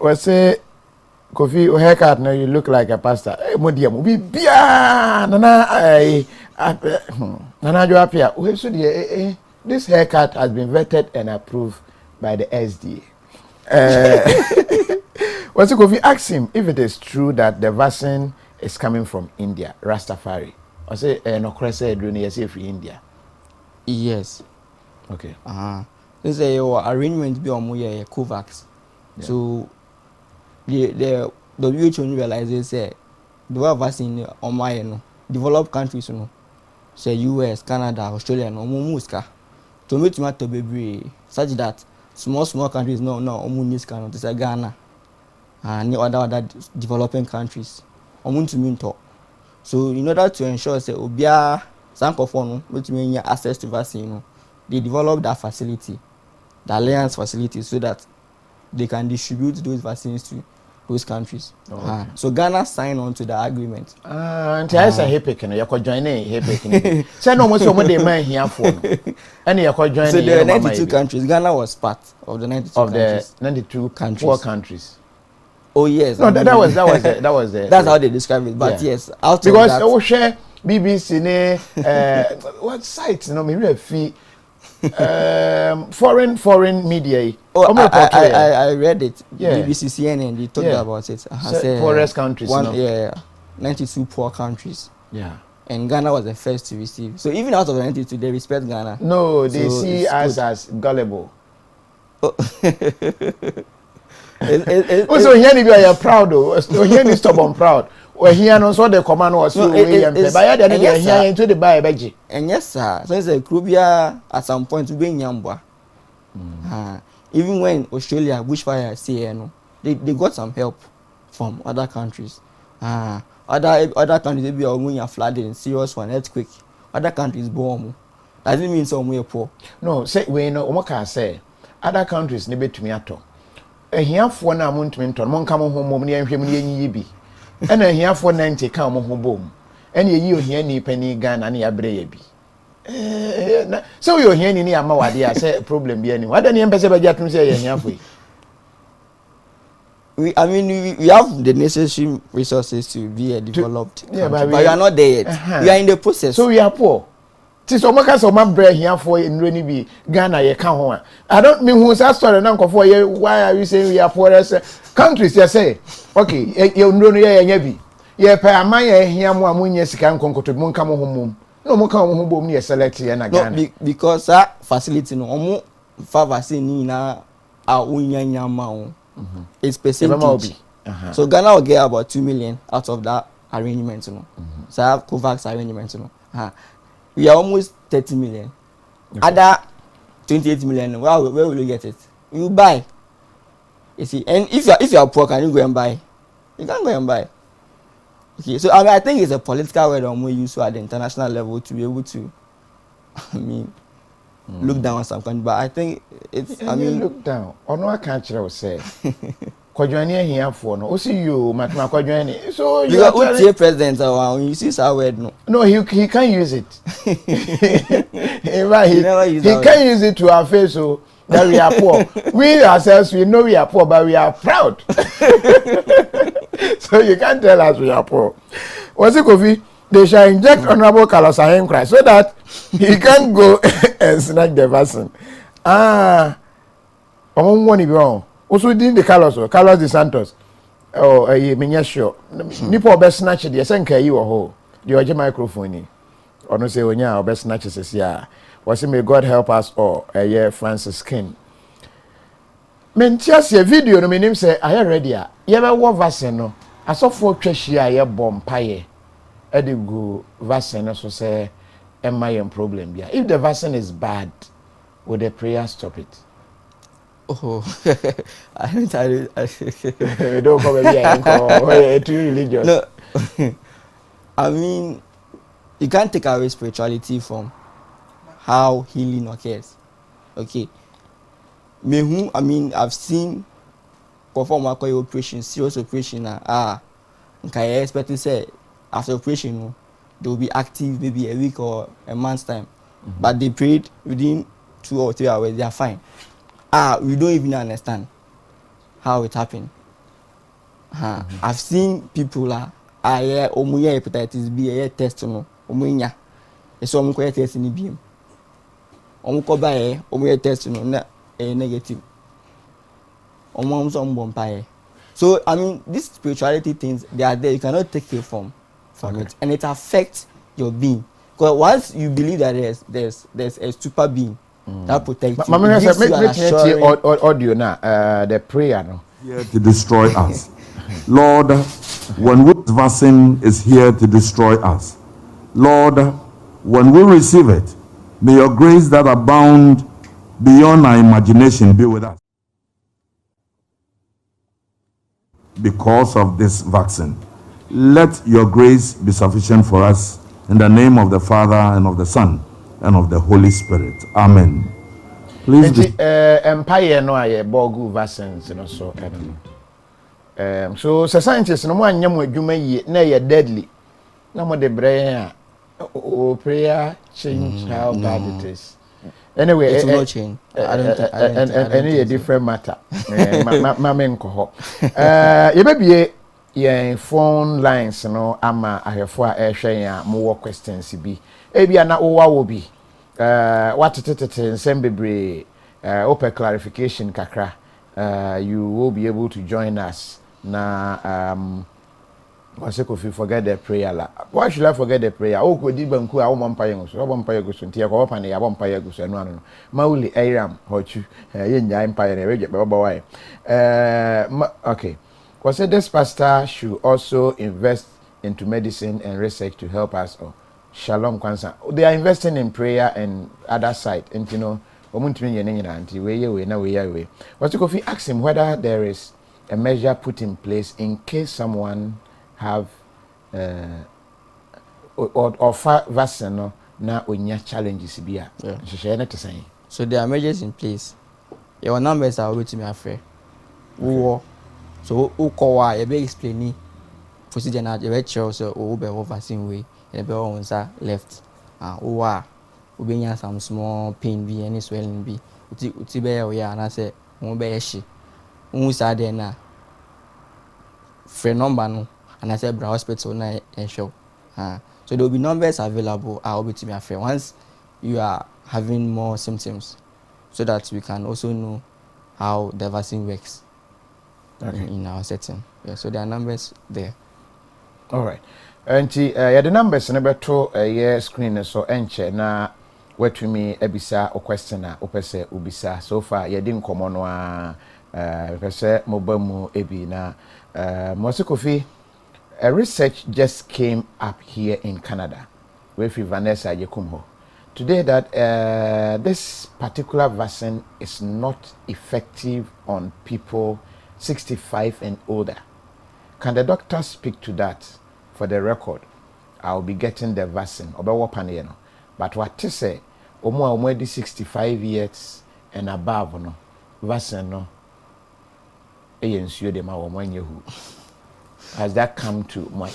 wase Kofi o haircut now you look like a pastor modiam obi bia nana jo apia we so this haircut has been vetted and approved by the SDA. What's Kofi ask him if it is true that the vaccine is coming from India, Rastafari. I say no crese drone say from India. Yes. Okay. This is your arrangement be on COVAX. Yeah. So the WHO realizes say the vaccine on my no developed countries no say US, Canada, Australia no muska. To me to be such that small countries no omunis cannot say Ghana. And other developing countries to mean talk. So in order to ensure say obia sankofono which mean access to vaccine, they develop that facility, the alliance facility, so that they can distribute those vaccines to those countries. So Ghana signed on to the agreement. And I say HEPIC, you could join HEPIC. Say no more so much man here for. And you could join. So there are 92 countries. Ghana was part of the 92 countries. The 92 countries. 4 countries. Oh yes. No, that was it. That's how they describe it. But yes, out because of that, we share BBC what sites? No, me fee foreign media. I read it. Yeah. BBC, CNN, they talked about it. Poorest countries. 92 poor countries. Yeah. And Ghana was the first to receive. So even out of the 92, they respect Ghana. No, they see us as gullible. Also, here you are proud though. Here you stubborn proud. Or here no so the command was so way and by the end here into the buy beji. And yes sir, so it's a Krubia at some point to be Nyambwa. Even when Australia bushfire say they got some help from other countries. Other countries they be a flooding, serious one, earthquake. Other countries bomb. Doesn't mean some way poor. No, say we know Omoka say other countries ne betumi ato. Ehiafo na amontumi nto mo nka mo ho mom ne ahwem ne yenyi bi. Ena ehiafo 90 ka mo ho bom. Ena eyi ohia ni pani Ghana ne yabre ya bi. So we ohia ni ama wade a say problem bi ani. Wada ne empese ba jatum say ehiafo yi. we have the necessary resources to be a developed country, but we are not there yet. We are in the process. So we are poor. So maka so man bread here for in really be Ghana ye can ho. I don't mean who's that story now for you. Why are you saying we are poor as countries? You say okay, you know ye bi. Ye pe aman ye here mo amunye sika nkonkoto mo nka mo homom. No mo kan mo homom ne select here na Ghana. No, because that facility no omo fa vaccine ni na a unyanya ma o. It's percentage. So Ghana will get about 2 million out of that arrangement, you know. So I have COVAX arrangement, you know. We are almost 30 million. Okay. Other 28 million. Where will you get it? You buy. You see, and if you are poor, can you go and buy? You can't go and buy. Okay, so I think it's a political word we use at the international level to be able to, look down on some country. But I think it's. Look down. Or no, I can't say. Kwadwane here for no. See you, Matma Kwadwane. So you are the president. You see our word no. No, he can't use it. He can't use it to our face. So that we are poor. We ourselves, we know we are poor, but we are proud. So you can't tell us we are poor. What's it, Kofi? They shall inject Honorable Carlos Ahenkra so that he can go and snatch the vaccine. One wrong. Also didn't the Carlos de Santos. Oh, me sure. Nipo best snatch the senka you ho. The oje microphone. Or no say onya best snatch says yeah. Was may God help us all. Francis King. Men just a video no me name say I ready. Ye be wo vaccine no. Asofo twahia ye bompaye. E dey go vaccine so say am problem bia. If the vaccine is bad, would the prayer stop it? Oh, I don't come here. Too religious. No, I mean, you can't take away spirituality from how healing occurs. Okay, I've seen perform operation, serious operation. Okay, I expect to say after operation they will be active maybe a week or a month's time, but they prayed within 2 or 3 hours. They are fine. We don't even understand how it happened. I've seen people omuya hepatitis B test no omunya. So omuya test ni BM. Omukoba omuya test no na negative. So I mean these spirituality things, they are there. You cannot take it from it, and it affects your being. Because once you believe that there's a super being that protects you. Mama said, make audio now. The prayer no. Here to destroy us, Lord. When this vaccine is here to destroy us, Lord, when we receive it, may your grace that abound beyond our imagination be with us. Because of this vaccine, let your grace be sufficient for us. In the name of the Father and of the Son and of the Holy Spirit. Amen. Please be empire no aye bogu vaccines no so so scientists no mo anyam adwuma yi na ye deadly na mo de brain prayer change how bad it is. Anyway, it will not change. I don't any a different matter. Mama nko ho. Ye be ye phone lines no ama ahefo a ehwe ya mo questions bi. Ebia na wo bi. What nsem bebre open clarification kakra. You will be able to join us na wase Kofi forget the prayer la. Why should I forget the prayer? O ko di banku a wo mpaye go so, wo mpaye go so ntia ko pa ne ya wo mpaye go so eno ano. Mauli Ayram hochu ye nya mpaye ne we je be why. Okay. Was said this pastor should also invest into medicine and research to help us all. Shalom Kwanzaa. They are investing in prayer and other side. And you know, we. What's if we ask him whether there is a measure put in place in case someone have or vaccine na onya challenges bia. So there are measures in place. Your numbers are waiting me afraid. So ukowa you be explaining procedure na you be show so o be vaccine way and be on left. We be some small pain be any swelling be. Uti be ya na say won be hye. Won sa de na free number no, and I said Bra Hospital na and show. So there will be numbers available. I'll be to me afraid once you are having more symptoms, so that we can also know how the vaccine works in our setting. Yeah, so there are numbers there. All right. And yeah, the numbers never to a screen so enche na what me ebisa o question na opese ubisa so far yeah didn't come on pese mobamu ebi na Kofi, a research just came up here in Canada with Vanessa Yekumho today that this particular vaccine is not effective on people 65 and older. Can the doctor speak to that? For the record, I'll be getting the vaccine. But what to say, already 65 years and above, no vaccine, no. Has that come to my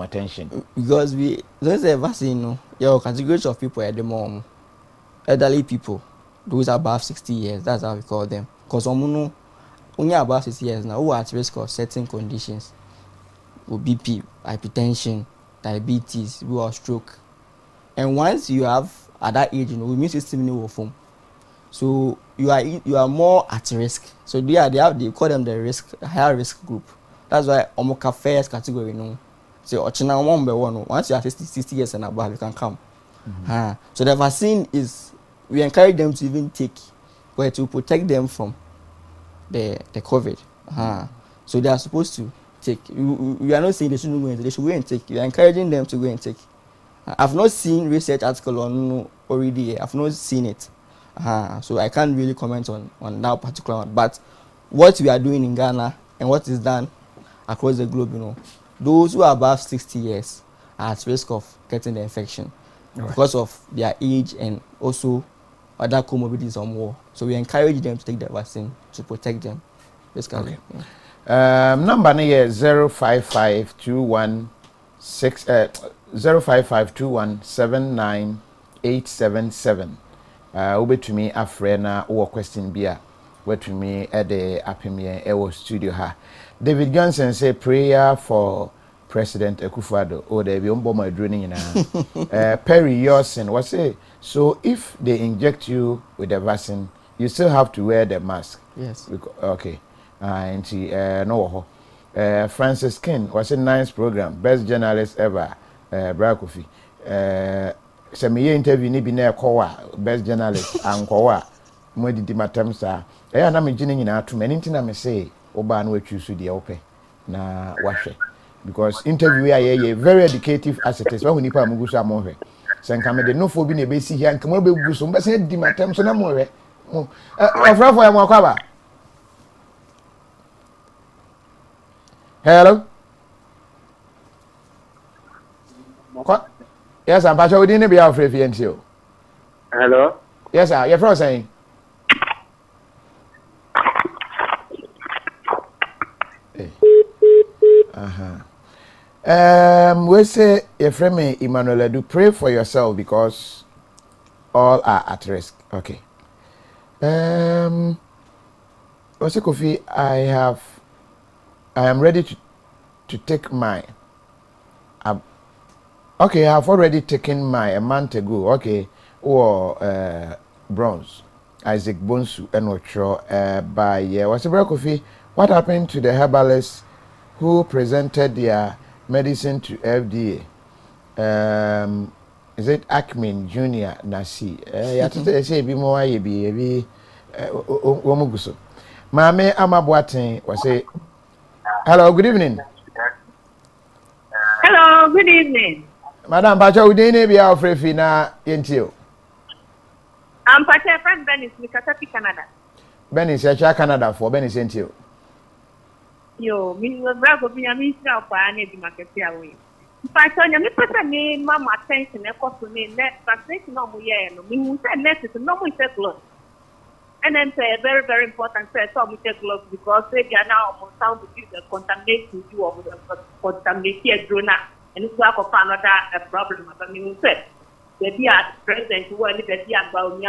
attention? Because there's a vaccine, no. Your categories of people at the moment, elderly people, those above 60 years. That's how we call them. Because only above 60 years now, who are at risk of certain conditions. BP, hypertension, diabetes, or stroke. And once you have at that age, immune system will form. So you are more at risk. So they call them the higher risk group. That's why Omoka first category So once you are 60 years and above, you can come. So the vaccine we encourage them to even take to protect them from the COVID. So they are supposed to take. We are not saying they shouldn't go and take. They should go and take. You are encouraging them to go and take. I've not seen research article on already. I've not seen it. So I can't really comment on that particular one. But what we are doing in Ghana and what is done across the globe, those who are above 60 years are at risk of getting the infection because of their age and also other comorbidities or more. So we encourage them to take the vaccine to protect them. Basically. Okay. Number here 05521798777. Ube to me a friend or question beer. Where to me at the Apimie Ewo studio ha. David Johnson say prayer for President Akufo-Addo. Oh, they be on my draining in Perry Yorson was say so if they inject you with the vaccine, you still have to wear the mask. Yes. Okay. And no Francis King was a nice program, best journalist ever. KOFI. Some interview ni bi na best journalist and kowa mo di matam sa na me gine nyina ato many thing na me say oba na watchu so de ope na wahwe because interview ya very educative as it is when nipa amugu so amohwe senka me de no fo bi na be si hia nka mo be gugu so mbe se di matam so na mo hwe afrafo ya mo akwa. Hello. What? Yes, I'm Pacho. We didn't be out for you. Hello. Yes, sir. You're from saying. Hey. We say your friend Emmanuel, do pray for yourself because all are at risk. Okay. Also, Kofi, I am ready to take mine. Okay, I have already taken mine a month ago. Okay, or bronze, Isaac Bonsu and Ocho by what's the Kofi? What happened to the herbalists who presented their medicine to FDA? Is it Akmin Junior Nasi? Yatute say be more be womuguso. Mame Amabuatin was say. Hello, good evening. Hello, good evening. Madam Pacha, we didn't be out for Fina into. I'm Pacha from Venice, Mississippi, Canada. Venice, Canada for Venice into. Yo, me was bravo, me a minister of any market here. Pacha, you put a name, Mamma attention, a cost to me, net, vaccination no more, no, me said net, no more gloves. And then say very, very important say some take gloves because they are now almost sound to use the contamination to of the contamination drone. And it's like another problem. I mean, say the president who are the about me,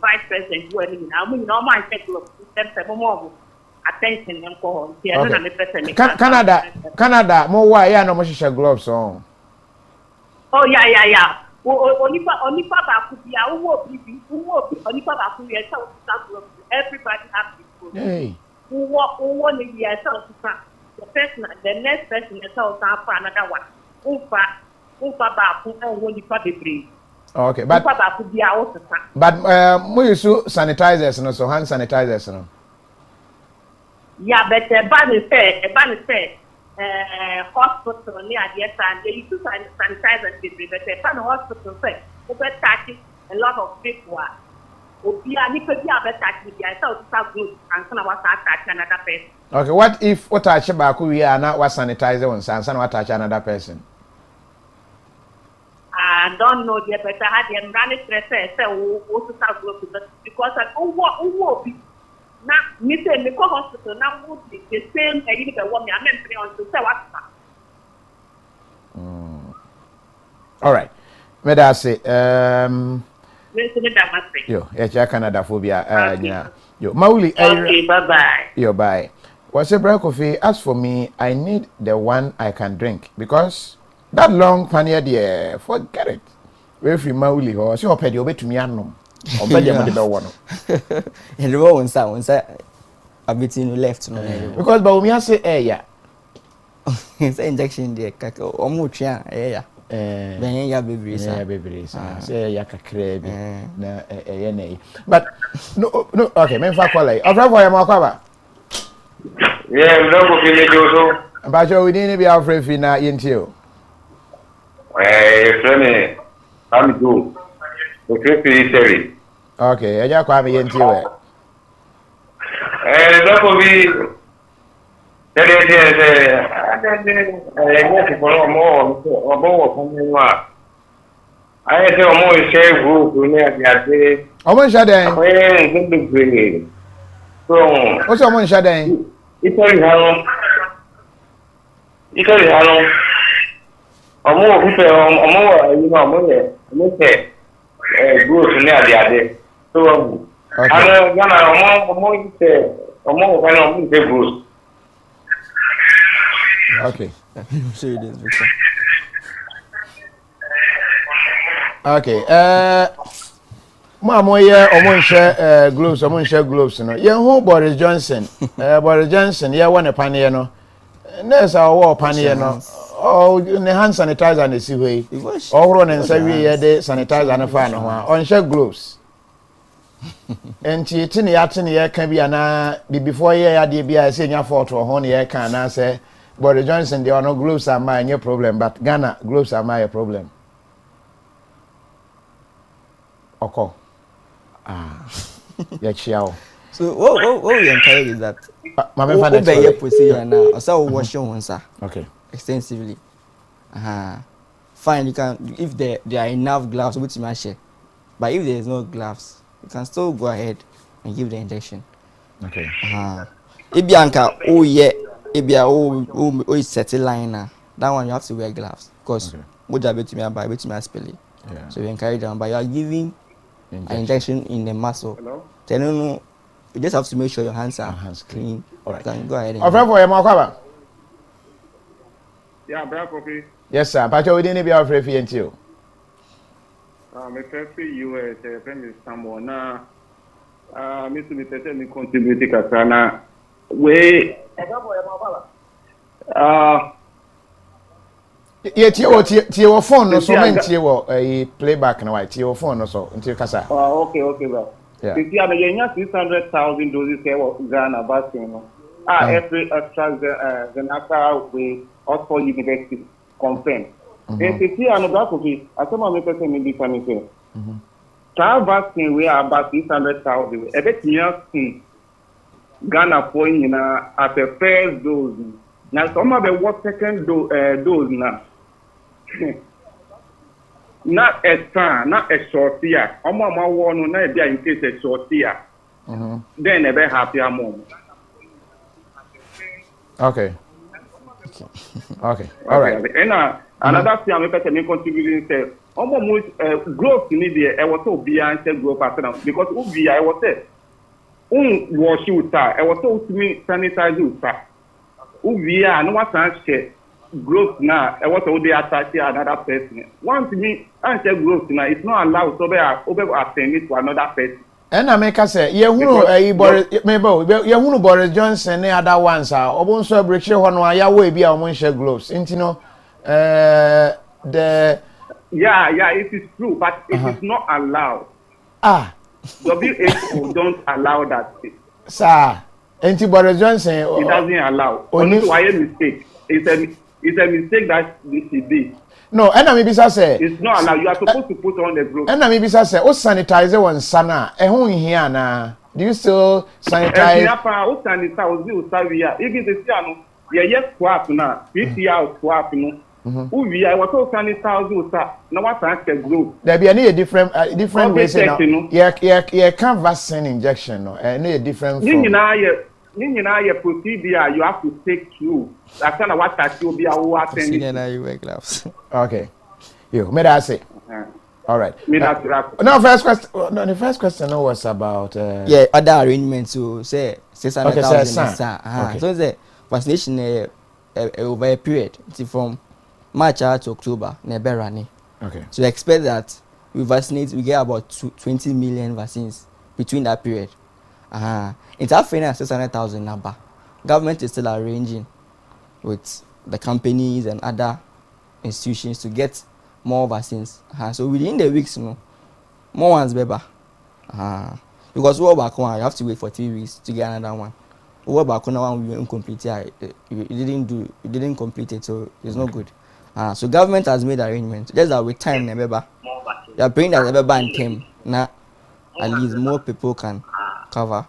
vice president who are now. We normally take gloves. Them say more. attention and go on. Canada, more why yeah no more gloves on. Oh yeah. Only Papa could be our only Papa could be a gloves. Everybody has to go. Hey. Who want to be a the next person is also another one. Okay, but we use sanitizers, no, so hand sanitizers, no. Yeah, but hospital near the time they use sanitizers, but the hospital say over touching a lot of people. Okay, what if what touch back we are not what sanitizer on and what touch another person? I don't know the better had them run it because now me say me go hospital now would be the same and you want me on to say what. All right. May I say yo, yeah, Canada phobia. Yeah. Yo, Mauli. Okay, bye. Yo, bye. What's a break of it? As for me, I need the one I can drink because that long panier, dear, forget it. If you Mauli or so, pay you to me, or bed you the one. And the one side, a bit in left, no, because Baumia say, yeah. It's injection, dear, or mucha, yeah. Ben ya baby say ya kakra bi na ene but no okay men fa kwala ofra for ya makwaba yeah no go feel do so ba jo we ni bi afra fi na yenti o friend am do o fi seri okay ya ja kwa me yenti we no go be I say almost share group near the other. Almost shut down. So, what's almost shut down? It's hello. Almost you know, group near the other. So, okay. Okay. Mama, yeah, almost share gloves, no. Yeah, who Boris Johnson? Boris Johnson, yeah, one a panier, no. There's our war panier, no. Oh, in the hand sanitizer and the seaway. All run and say we had the sanitizer and a fan on share gloves. And tini can be an before yeah, I say your fault or honey, I can say. Boris Johnson, there are no gloves are my problem, but Ghana gloves are my problem. Okay. Yeah, chiao. So what we encourage is that my procedure now. Also wash your hands, okay, extensively. Fine, you can if there are enough gloves which you share. But if there is no gloves, you can still go ahead and give the injection. Okay. Ibianka, oh yeah. If you are set a line that one you have to wear gloves because what I bet me by bet me spell it. So you encourage them, but you are giving an injection in the muscle. Hello? Then you just have to make sure your hands are clean. All right. You can go ahead. Yeah, black coffee. Yes, sir. But you didn't be afraid of you. My first US friend is someone now. Mr. Mr. Me contribute Kasana. We yeah, your phone no so many a playback now. Your phone no so until Kasa. Okay, bro. Yeah. You see, I mean, 600,000 doses here Ghana vaccine. Every extra Ghana we Oxford University confirmed. And you see, I'm about to be. I saw my person in this one. Child vaccine we are about 600,000. A bit near Ghana for at the first dose. Now some of the what second dose now. Not a strong, not a short year. Mama one not be in case a short year. Then a very happy moment. Okay. Okay. All right. And another thing I'm going to contribute is almost growth in India. I was so beyond growth because I was there. wash you ta e wato utimi sanitize you ta uvi a no watan che growth na e wato dey attack another person once me answer growth na it's not allowed so be attend it to another person. And America say ye hunu Boris mebo ye hunu Boris Johnson ne other ones a obon so break share hono ya we bi a omon share gloves intino the yeah it is true but it is not allowed. WHO don't allow that. Sir, Boris Johnson it doesn't allow. Only why a mistake. It's a mistake that this is this. No, and I maybe say it's not allowed. You are supposed to put on the glove. And I maybe say sanitize one sana. Who here na? Do you still sanitize? If it is yes swap na, PCR swap no. Uvi I was so sanitize na what can glove. There be any different ways now. Yeah, can't vaccine injection no. Any different Nina procedure you have to take through. That's kind of what that will be a what you wear gloves. Okay. You made I say. All right. The first question was about other arrangements to say 600,000. So the vaccination over a period from March to October neberani. Okay. So expect that we get about 20 million vaccines between that period. It's our finance 600,000 number. Government is still arranging with the companies and other institutions to get more vaccines. So within the weeks, more ones better. Because what back one, you have to wait for 3 weeks to get another one. What back one we incomplete, you didn't complete it, so it's not good. So government has made arrangements. Just that with time, remember, they are bringing that ever ban came now. At least more people can cover.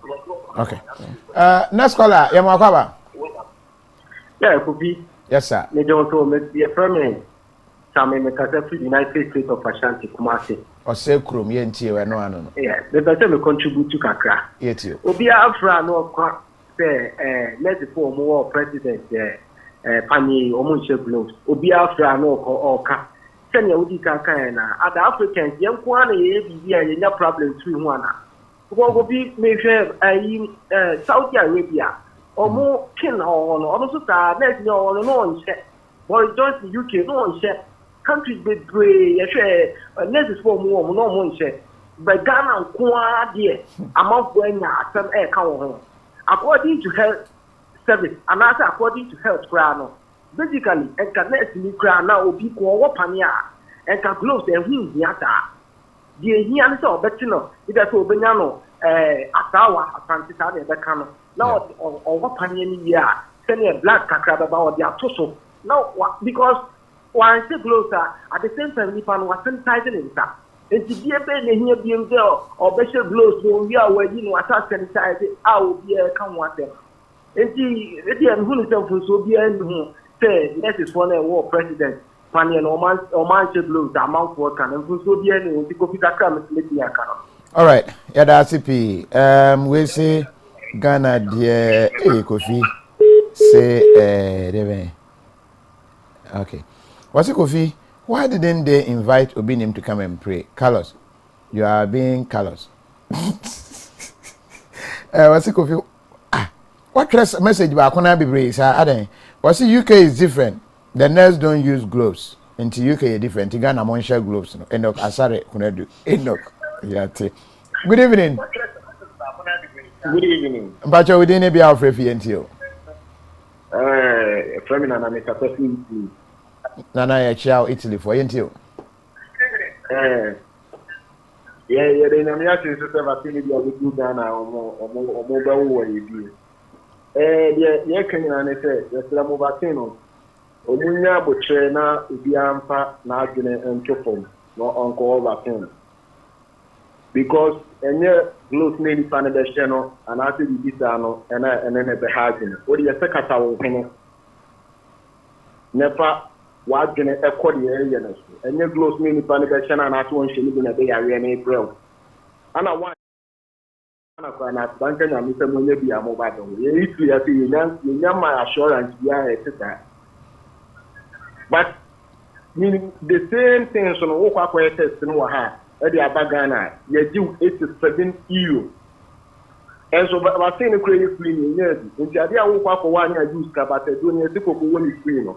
Okay. Next caller, Yamakwaba. Yeah, it could be. Yes, sir. They don't know me. Permanent. Some in the United States of Ashanti, Kumasi. Or say Krum, Yenti, or no one. Yeah, the person will contribute to Kakra. Yet you. Obia Afra no say, let's for more president, Pani Omunche Gloves. Obia Afra no or Ka. Senya Udika Kana. Other Africans, young Kwana, no problem between one. Go be measure Saudi Arabia or more kin or also let's know no check. Boris Johnson UK no check. Countries be brave, let's for more no one check. But Ghana Kwa dear among going some air count according to health service and also according to health crown. Basically, and can let me crown now be called Pania and can close and win yata. The here so better no it is so benano asawa asante sa na kano now or panye ya send a black kakra about their toso now because one say closer at the same time if one was sanitizing himself and to be a pen here being there or better blows so we are where you know attack sanitize I will be a come one them and see the who is so be and say that is one war president Panya no man blows amount for can and so be any to go fit account let me account. All right, yeah, that's it. We say Ghana, dear, Kofi, say, okay. What's it, Kofi? Why didn't they invite Obinim to come and pray? Carlos, you are being Carlos. What's it, Kofi? What class message about Kona be sir? What's it? UK is different. The nurse don't use gloves. Into UK is different. Ghana won't share gloves. Enoch, Asare, Kunedu, Enoch. Yeah, good evening. Good evening. But you didn't be out for NTO. From Nana, Nana, Chow, Italy for NTO. Yeah, they know me as a vaccine of Ghana or mobile way. Yeah, can you say, there's a mobile vaccine. Omunya Bochena, Ubiampa, Nagine, and Chopom, no uncle vaccine. Because any close name Panada channel and after the Bisano and then at the Hagin. What do you say? Cataway Nepa, what can a quarter area? And your close name Panada channel and after one shilling in a day in April. And I want Bankan and Mr. Munebi are mobile. If you are seeing my assurance, we are a but meaning the same things on what test in Waha. The Abagana, you do 87 EU. And so, but I think the credit screen, yes, in the idea of what for 1 year use, but doing a typical one screen.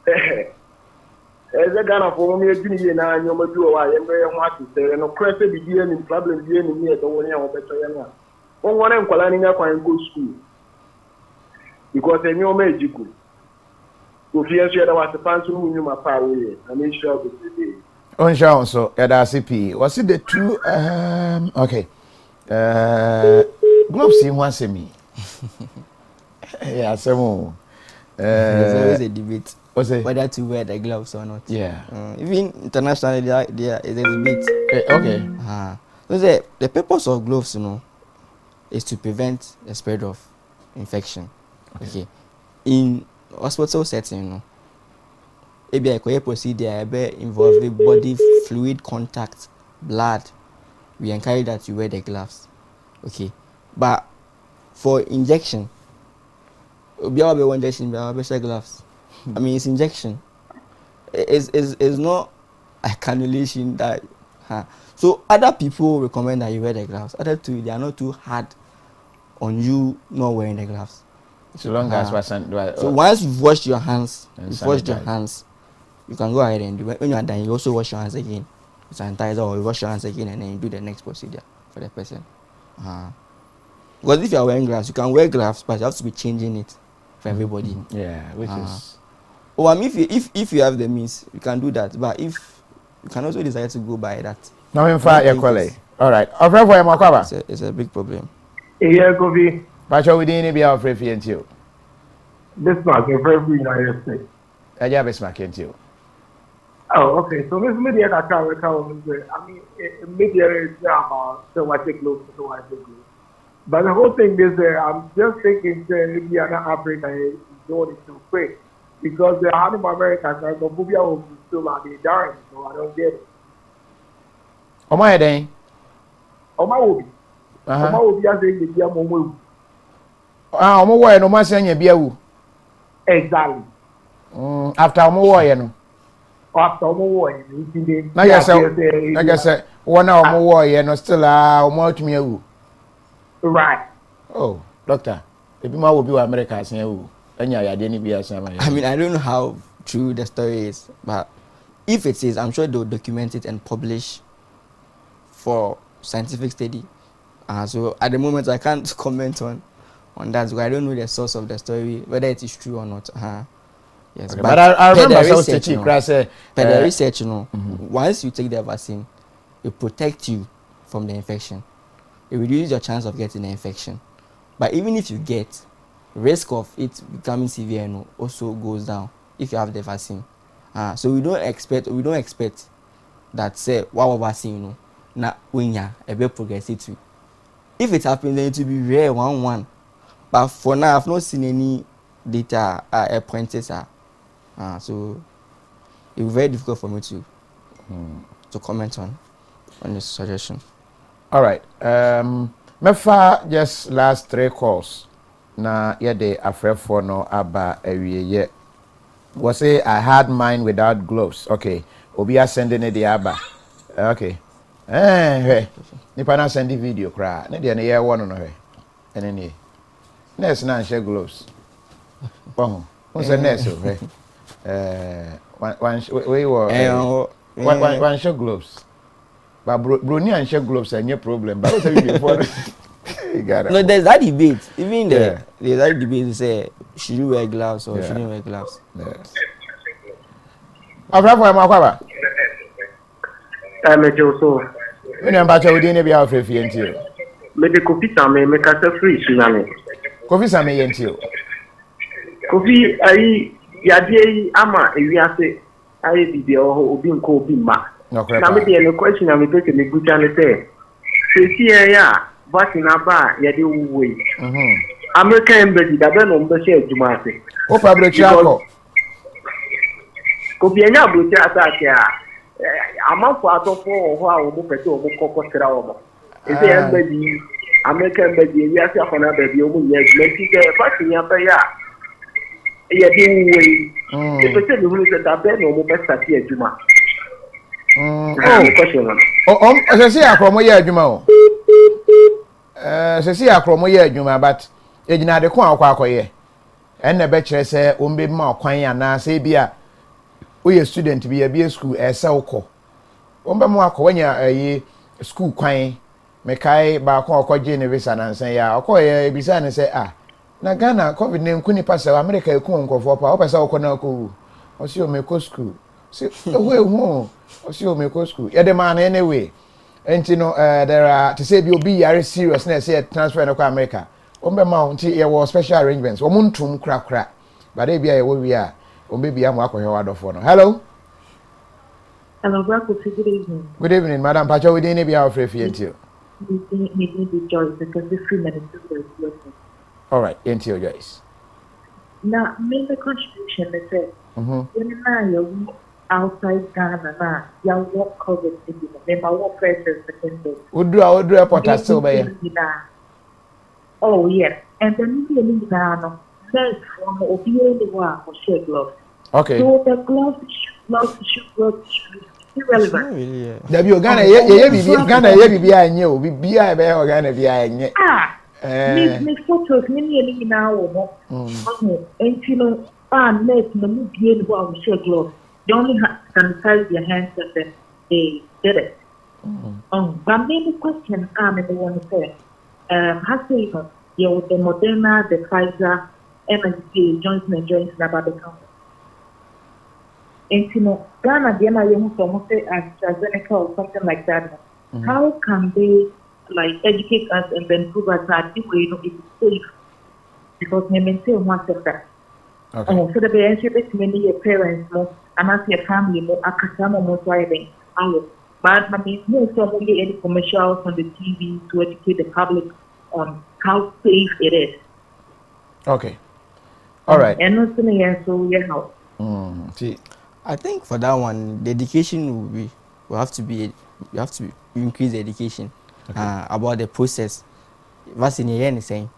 As a Ghana for me, a junior and I know do I am very much to say, and of course, the beginning problem being near the 1 year of better. One am calling up and go school because I know magic. If you share was the fancy room, my power, I mean, sure. On show so at RCP. Was it the two? Okay. Gloves in one semi. Yeah, some. There's always a debate. What's it? Whether to wear the gloves or not. Yeah. Even internationally, there is a debate. Okay. So the purpose of gloves, is to prevent the spread of infection. Okay. In hospital setting, maybe a procedure involving body fluid contact, blood. We encourage that you wear the gloves. Okay. But for injection, gloves. I mean, it's injection. It's not a cannulation that. So other people recommend that you wear the gloves. Other two, they are not too hard on you not wearing the gloves. So long as so once you've washed your hands, you can go ahead and do it. When you are done, you also wash your hands again. You sanitize or you wash your hands again and then you do the next procedure for the person. Because if you are wearing gloves, you can wear gloves, but you have to be changing it for everybody. Yeah, which is. I mean, if you have the means, you can do that. But if you can also decide to go by that. No, in fact, your colleague. All right. It's a big problem. Yeah, Kofi. But we didn't be afraid of you. This mark is very free in United States. I have a smack into you. Oh, okay. So this media that I mean, media is so I take close, so I take close. But the whole thing is, I'm just thinking maybe another Africa is doing it too quick because the animal Americans are the movie will still are the dying, so I don't get it. Oh my day. Oh my will be. Oh my will be as a media moment. I'm aware no matter any beer. Exactly. After I'm aware, no. After I'm aware, like I said, 1 hour more, no still much me. Right. Oh, doctor, if you will be America, and I didn't be as I mean, I don't know how true the story is, but if it is, I'm sure they'll document it and publish for scientific study. So at the moment, I can't comment on that because I don't know the source of the story, whether it is true or not. Yes, okay, but I remember the research, once you take the vaccine, it protects you from the infection. It reduces your chance of getting the infection. But even if you get, risk of it becoming severe also goes down if you have the vaccine. So we don't expect that say what vaccine not when you a bit progressive too. If it happens, then it will be rare 1-1. But for now, I've not seen any data pointers. So it will be very difficult for me to comment on this suggestion. All right. Mefa just last 3 calls. Na yede afraid for no aba ewiye. Was say I had mine without gloves. Okay. Obi a sending the aba. Okay. Nipa na send the video cry. Ne de na ye one no he. Ene ne. Nurse na share gloves. Who say nurse o one share gloves. But Bruni and share gloves and your problem. But what's before? No, there's that debate. Even there's that debate to say should you wear gloves or shouldn't wear gloves. We didn't be out of you. Maybe Kofi Same make us a free tsunami. Kofi Same yentio. Kofi ayi yade ama ewiase ayi bibia obi nko obi ma. Na me dey question am make me buta ne say ya vaccine aba yade wuwe. American embassy da be no mbese adwuma ase. O fabric yako. Kofi enya abrochi attack ya. Amafo atofo ho a wo pese wo kokosira wo. Ese embassy American embassy ya se afana ba bi o mu ye adwuma ti vaccine aba ya yade wuwe. E pese ni hu se da be no mo pesa ti adwuma. I say akromo ye adwuma o. se si akromo ye adwuma but ejina de ko akwakoye enne be kire se ombe ma kwan ana se bia we student bia bia school ese ukọ ombe mo akọwanya ayi school kwan mekai ba ko okoje ne visa na nsan ya okoye ebisa ne se na Ghana covid ne nkuni pasa America eku nkofo pa opesa okọ na ko osi o meko school si we hu osi o meko school ye de man anyway enti no there are to say bi obi yare serious na say transfer no ko America ombe ma unti ye wo special arrangements wo muntum kra but e bia ye wo wi a ombe bia mo akọhwe wadofo no. Hello. Hello, good evening. Good evening, madam. Pacho, we didn't be our free until. All right, until Joyce. Now, make the contribution. They said, when you outside Ghana, you work COVID. Remember what pressures the country. Would do a pot still by. Oh yes, and then you need Ghana. Next from the one for share gloves. Okay. So the gloves should irrelevant. Really, Debbie, Ghana, Ghana, you be Ghana, me photos, many now. And you know, next, the movie about share gloves. You only have to sanitize your hands and then they did it. But maybe question I'm in the one to say, has to you the Moderna, the Pfizer, MSD, Johnson & Johnson about the company. And you know, Ghana, the NIM from AstraZeneca or something like that. How can they like educate us and then prove us that it's safe? Because they maintain one sector. Okay. So the parents, many your parents, and as your family, akasama most driving. But I mean, most of any commercials on the TV to educate the public on how safe it is. Okay. All right. And also, so yeah, how. See, I think for that one, the education will have to increase the education about the process. Vaccination is saying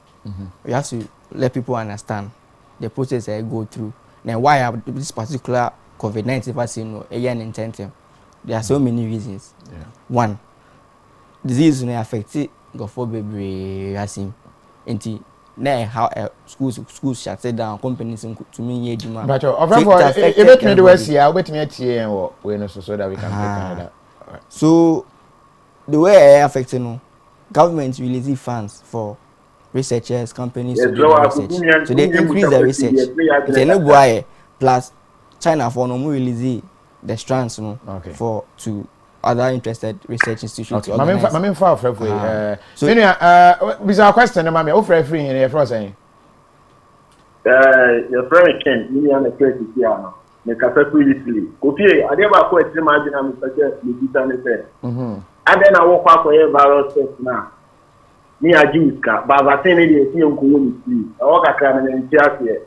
we have to let people understand the process they go through. Now, why this particular COVID-19 vaccine intentive? There are so many reasons. Yeah. One, disease may affect go for baby vaccine. Now how schools shut down, companies to me ejuma. But if it me the West here, I'll bet me at here and we know so that we can take that. Right. So the way affecting government releasing funds for researchers, companies to do research. So they increase the research. It's a no boy plus China for no more release the strands for to other interested research institutions. Okay. Mami fa ofre so bisa question na mami ofre free here for saying your friend Ken me and the case here no me ka fa previously KOFI ade ba ko etire ma gina me suggest me bisa ne say ade na wo kwa ko virus test na me ajuice ka ba vaccine dey tie nko wo ni free o ka kra na ntiase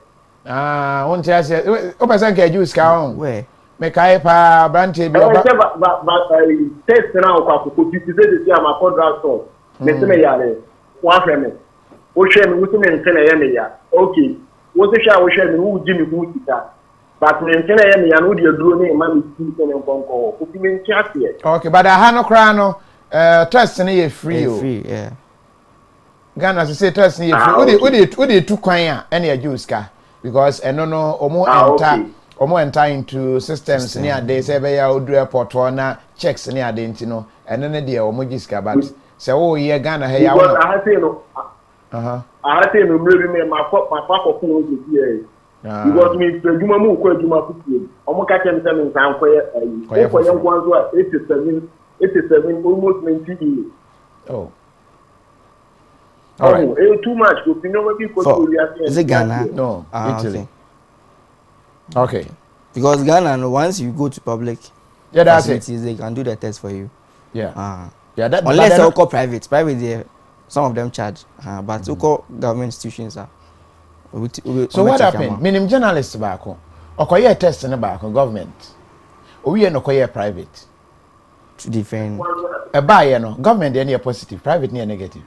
on tiase o person ka ajuice ka on where mekai pa branche bi oba test na o kwa ko ti se dey am for drug store me se me yare wa frame o hwe me wuti me nse na ye me ya okay wo se hwa wo hwe me wo ji me hu sika but me nse na ye me ya no de duro ne ma me ti se ne nkonko ko ti me ntiase okay but ha no kra no test na ye free o free yeah Ghana say test na ye free wo de tu kwan a na ya juice ka because eno no omo enter omo enter into systems near they say be ya odu airport na checks near dey ntino eno ne de omo jiska but say wo ye Ghana he ya wo I say no I say no me ma ko fun o ji here because me adwuma mu ko adwuma futie omo ka chen say me san ko ye ko ye nkwanzo a 87 almost 90 years oh all right too much go pino we ko to is it Ghana no Italy okay because Ghana once you go to public that's it they can do the test for you yeah that unless they call private there some of them charge but call government institutions are so what happened minim journalist back okoye test na back government owie no koye private to defend buy no government dey positive private near negative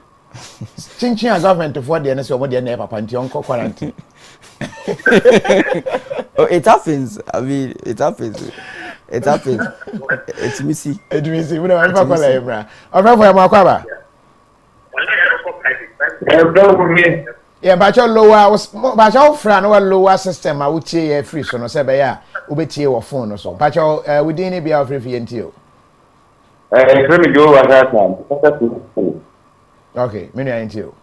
chinchin a government for the NSO mo dey na papa nti onko quarantine it happens I mean it happens it's missy we don't have call ebra ofa for am akwaba Yeah, but your lower but your friend or lower system I would say free so no say be ya ubeti your phone or so. But your we didn't be out free for Let me go over that time. Okay, many are into you.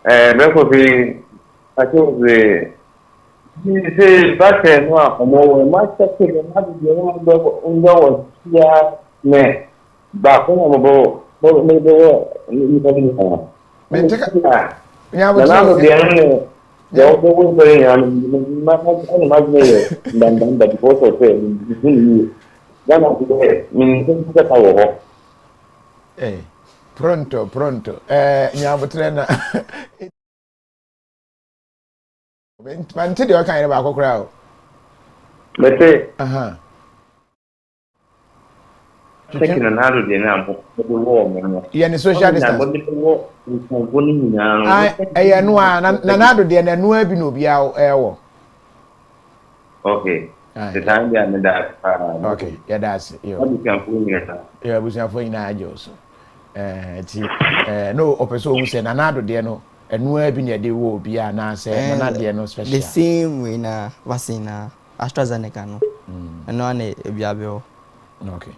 That would be, I think the back then, my second and having the was here, back when I'm about, maybe yeah, but now the enemy, the old way, and my imagine that both of them, then I'll be there. Hey, pronto. Nyabutrena. Man, tell you kind of crowd. Let's say, Taking another day now, yeah, the social distance. I know, another day, and no be no be our okay. The time they are that. Okay, yeah, that's it. What you can put here, yeah, we can find out also. No, opposite who say another day, no, and no be near the will be an answer, another no special. The same way na vaccine AstraZeneca no. And no one be able. Okay.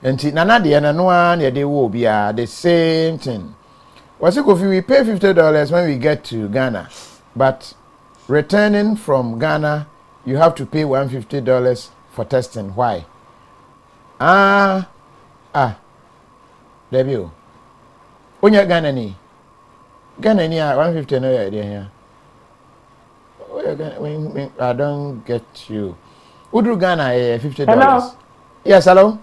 And nana de na no one they will be the same thing. Was it if we pay $50 when we get to Ghana, but returning from Ghana you have to pay $150 for testing. Why? Debut. Onya Ghana ni 150 no idea here. I don't get you. Udru Ghana $50. Hello. Yes, hello.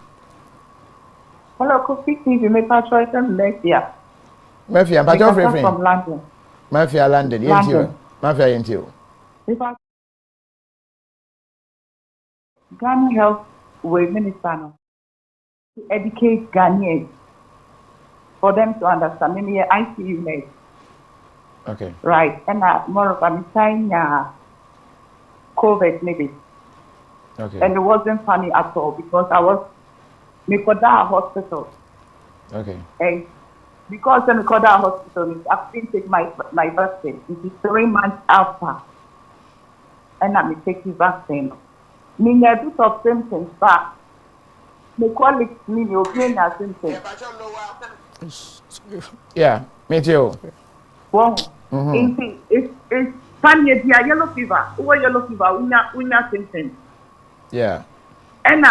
Hello, KOFI TV. May patrol them next year. Mafia, but you're free from London. Mafia London. Mafia into. Ghana Health Way Minister to educate Ghanaians for them to understand. Maybe ICU nurse. Okay. Right. And more of a sign COVID maybe. Okay. And it wasn't funny at all because I was Mikoda hospital. Okay. And because the Mikoda hospital, I didn't take my vaccine. It is 3 months after. And I'm taking vaccine. Me a bit of symptoms, but my colleagues me opinion as symptoms. Yeah, me too. Well, it's funny. It's yellow fever. Over yellow fever, we not symptoms. Yeah. And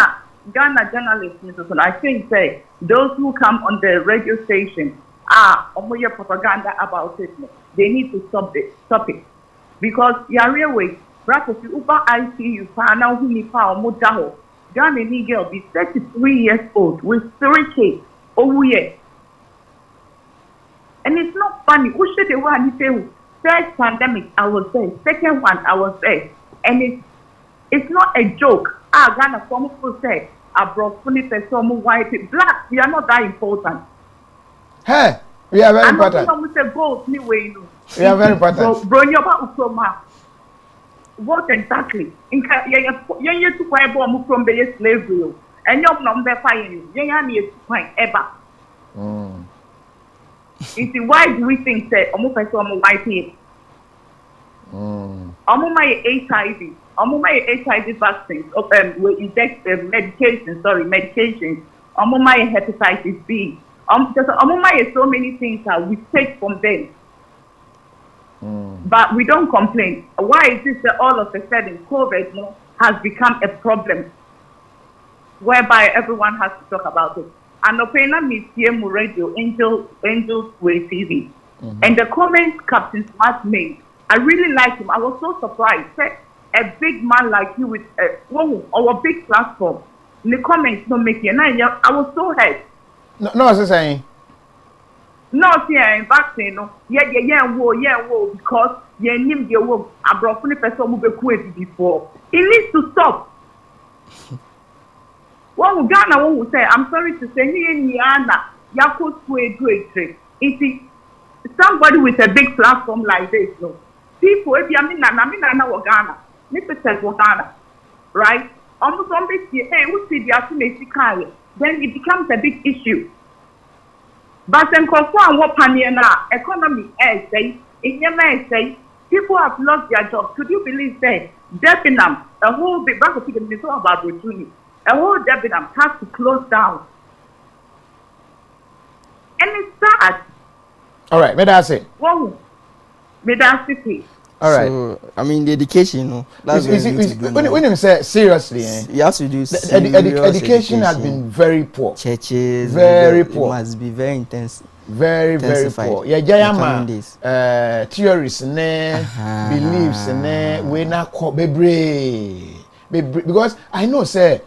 Ghana journalists, I think say those who come on the radio station are propaganda about it. They need to stop it. Because your way, if you Uber ICU, now who need power Mudaho. Ghana girl be 33 years old with 3 kids. Oh yeah. And it's not funny. Who should the one say first pandemic I was there, second one I was there. And it's not a joke. Ghana some people say abroad fully person white black. We are not that important. Hey, we are very important. We are very important. What exactly? You to buy bomb from the slavery. And you're not there fighting. You need to find ever. Why do we think that I'm white here? I'm my HIV. I'm my HIV vaccines. We inject medications. I'm my hepatitis B. I'm my so many things that we take from them. But we don't complain. Why is this that all of a sudden COVID has become a problem whereby everyone has to talk about it? And Opena meets radio, Angels Way TV. And the comments Captain Smart made, I really like him. I was so surprised. A big man like you with a big platform. In the comments, no making. I was so hurt. No, what's saying? No, in vaccine, whoa, because you need your work. I brought fully person who be before. It needs to stop. One Ghana will say, I'm sorry to say, here in Ghana, Yako Sue. It is somebody with a big platform like this, no. People, if you mean Ghana, Mr. Ghana, right? Almost somebody say, hey, we see the then it becomes a big issue. But in Kofa, what Paniana, economy, say, in Yemen, say, people have lost their jobs. Could you believe that Debenham, a whole big back of the Minister of Opportunity, a whole Debenham has to close down? And it's sad. All right, what does it? Whoa, Medacity. All right. So, I mean, the education, you know, that's when you say seriously, you have to do education has been very poor. Churches, very poor. It must be very intense. Very poor. Yeah, Jayama, theories, beliefs, we na bebre. Because I know, say,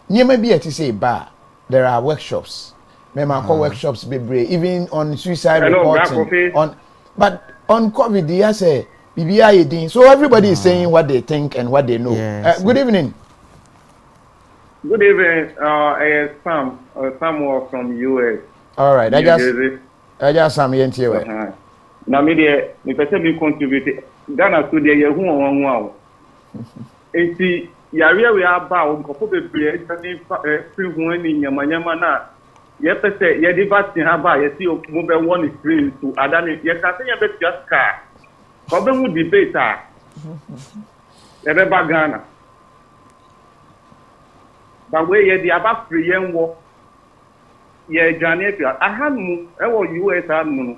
near maybe to say bar, there are workshops. Call workshops bebre, even on suicide reporting. But on COVID, they say. So everybody is saying what they think and what they know. Yes. Good evening. Good evening. Sam from US. All right. I just Sam here. Now, media, me person be contribute. Ghana to the year who Enti yare we about ko be bread tani free one in yamanyama na. Ye pese ye di vaccine ha ba ye si o mo be one is free to adani ye ka say ye be just car. Problem with debate Ebe Ghana. But where ye the about free young war, ye Janepia, I had mu, US had mu.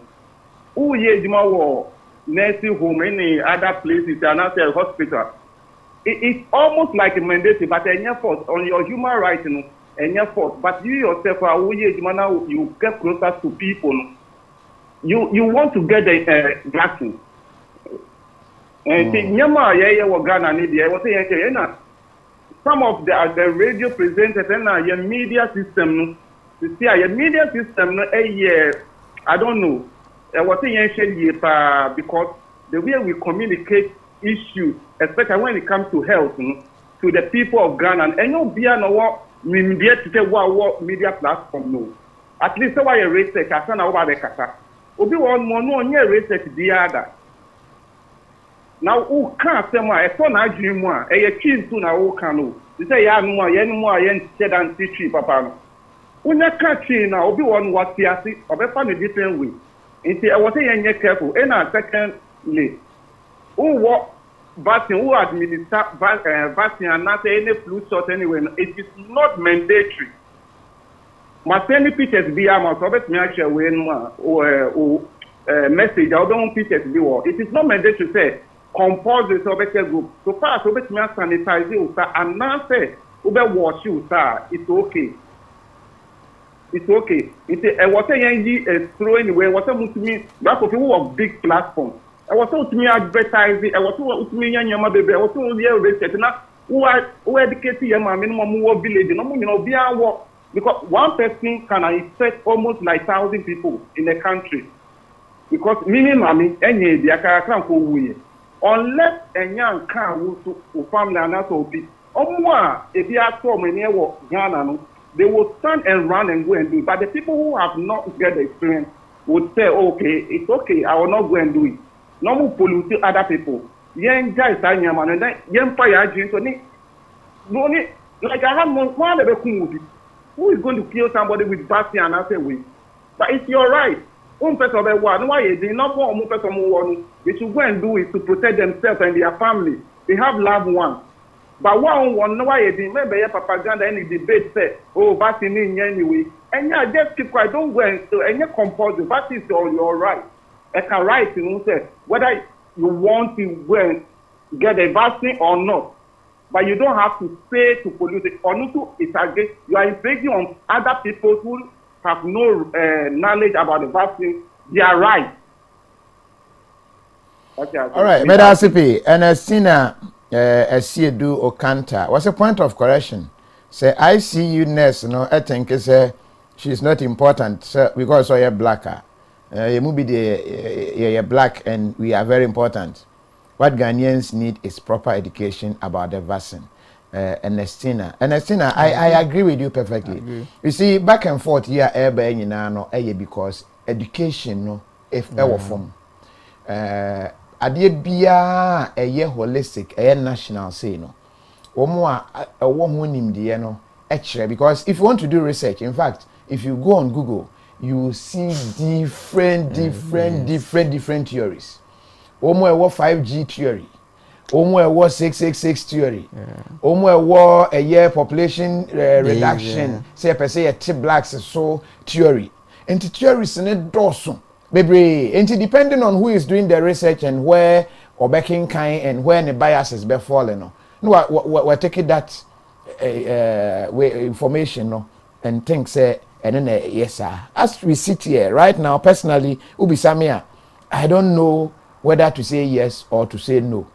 Who ye Jima war, nursing home, any other places, and not a hospital. It's almost like a mandate, but any effort on your human rights, you know, any effort. But you yourself are who ye Jima now, you get closer to people. You want to get the vaccine. And some of the radio presenters and your media system, your media system, I don't know, because the way we communicate issues, especially when it comes to health, to the people of Ghana, and you be what media to say what media platform no. At least why a research, I said over the Kata. Obi one more no research the other. Now, who can't say more? A son, I dream more. A kid soon, I will canoe. You say, yeah, no more, yen said and teach papa. When you can't see now, be one what you see, or be found a different way. And say, I was saying, you're careful. And secondly, who what vaccine, who administer vaccine and not any flu shot anyway, it is not mandatory. My sending pictures be out, so let me actually win or message. I don't want pictures be war. It is not mandatory to say. Compulsory so better group. So far, so better me sanitize you, sir, and now say, wash you, sir. It's okay. It's okay. It's a what a throw anyway. What to me? That's what you have big platform. I was told to me advertising. I was told to me young baby. I was told you research. Now, who educate your minimum more village? No, be our work because one person can affect almost like 1,000 people in the country. Because minimum, any the can't go away. Unless a young can to family and not be, if you are so many Ghana, they will stand and run and go and do it. But the people who have not get the experience would say, okay, it's okay, I will not go and do it. No more pollute other people. Young guys are young man, and then young fire drink to me. Like I have one of the who is going to kill somebody with vaccine and I say, wait. But it's your right. Person of one, why they not want person one. They should go and do it to protect themselves and their family. They have loved ones. But one why they maybe propaganda any debate say, oh, vaccine anyway. And yeah, just keep quiet. Don't go and any compulsory. That is your right. It's a right, you know, say whether you want to go and get a vaccine or not. But you don't have to say to pollute it or not to it's against you are infringing on other people who have no knowledge about the vaccine. They are right. Okay, all right, Medasipi, and Estina Esiedu Okanta. What's the point of correction? Say I see you nurse, no, I think she's not important, sir, because you're blacker. You must be you're black and we are very important. What Ghanaians need is proper education about the vaccine. Ernestina, I agree with you perfectly. You see, back and forth here, because education, no, if ever from, adie bia holistic, national say no. Because if you want to do research, in fact, if you go on Google, you will see different theories. Omo ewo 5G theory. Omo ewo 666 theory. Omo ewo a year population reduction. Say per se a tip blacks so theory. And the theories in it dorsum. Baby, and depending on who is doing the research and where or backing kind and where the biases be falling. No, we're taking that information no, and think say and then yes sir. As we sit here right now, personally, Ubi Samia, I don't know whether to say yes or to say no.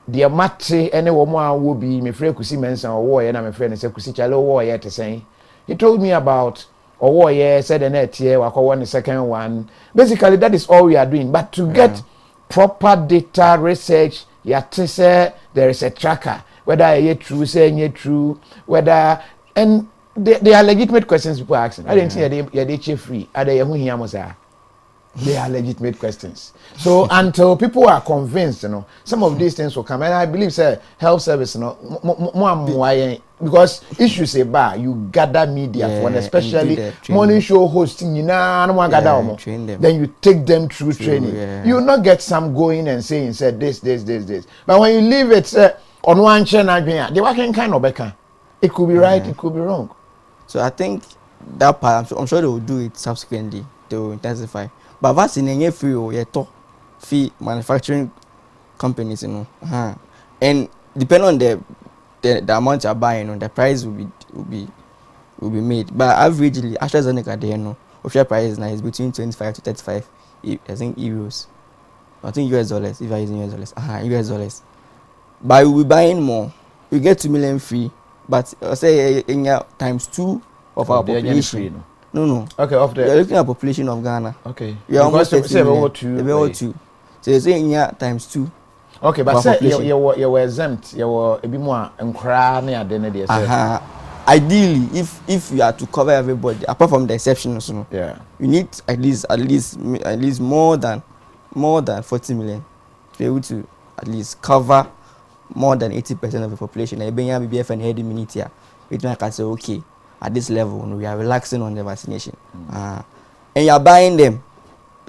The matter any woman will be my friend Kusi Mensa or war and my friend say Kusi Chalo war yet to say. He told me about or war yeah said the net here wako one the second one. Basically that is all we are doing. But to get proper data research, you have to say there is a tracker. Whether it's true, saying it true, whether and they are legitimate questions people are asking. I didn't think they free. Are they They are legitimate questions. So until people are convinced, some of these things will come. And I believe, health service, because issues about you gather media for, especially morning show hosting, then you take them through training. You will not get some going and saying, this. But when you leave it on one channel, they working kind of better. It could be right, it could be wrong. So I think that part, I'm sure they will do it subsequently. They will intensify. But vaccine is free or fee manufacturing companies, and depending on the amount you're buying, the price will be made. But averagely, AstraZeneca, official price now is between 25 to 35, I think euros. I think US dollars. If I use US dollars, US dollars. But we'll be buying more. We get 2 million free, but say times 2 of our population. No. Okay, of the. You're looking at population of Ghana. Okay. You're almost 2. So you're saying times 2. Okay, but say you were exempt. You were a bit more ideally, if you are to cover everybody, apart from the exceptions, you need at least more than 40 million to be able to at least cover more than 80% of the population. And BBF and head immunity, it can say okay. At this level, we are relaxing on the vaccination. And you are buying them.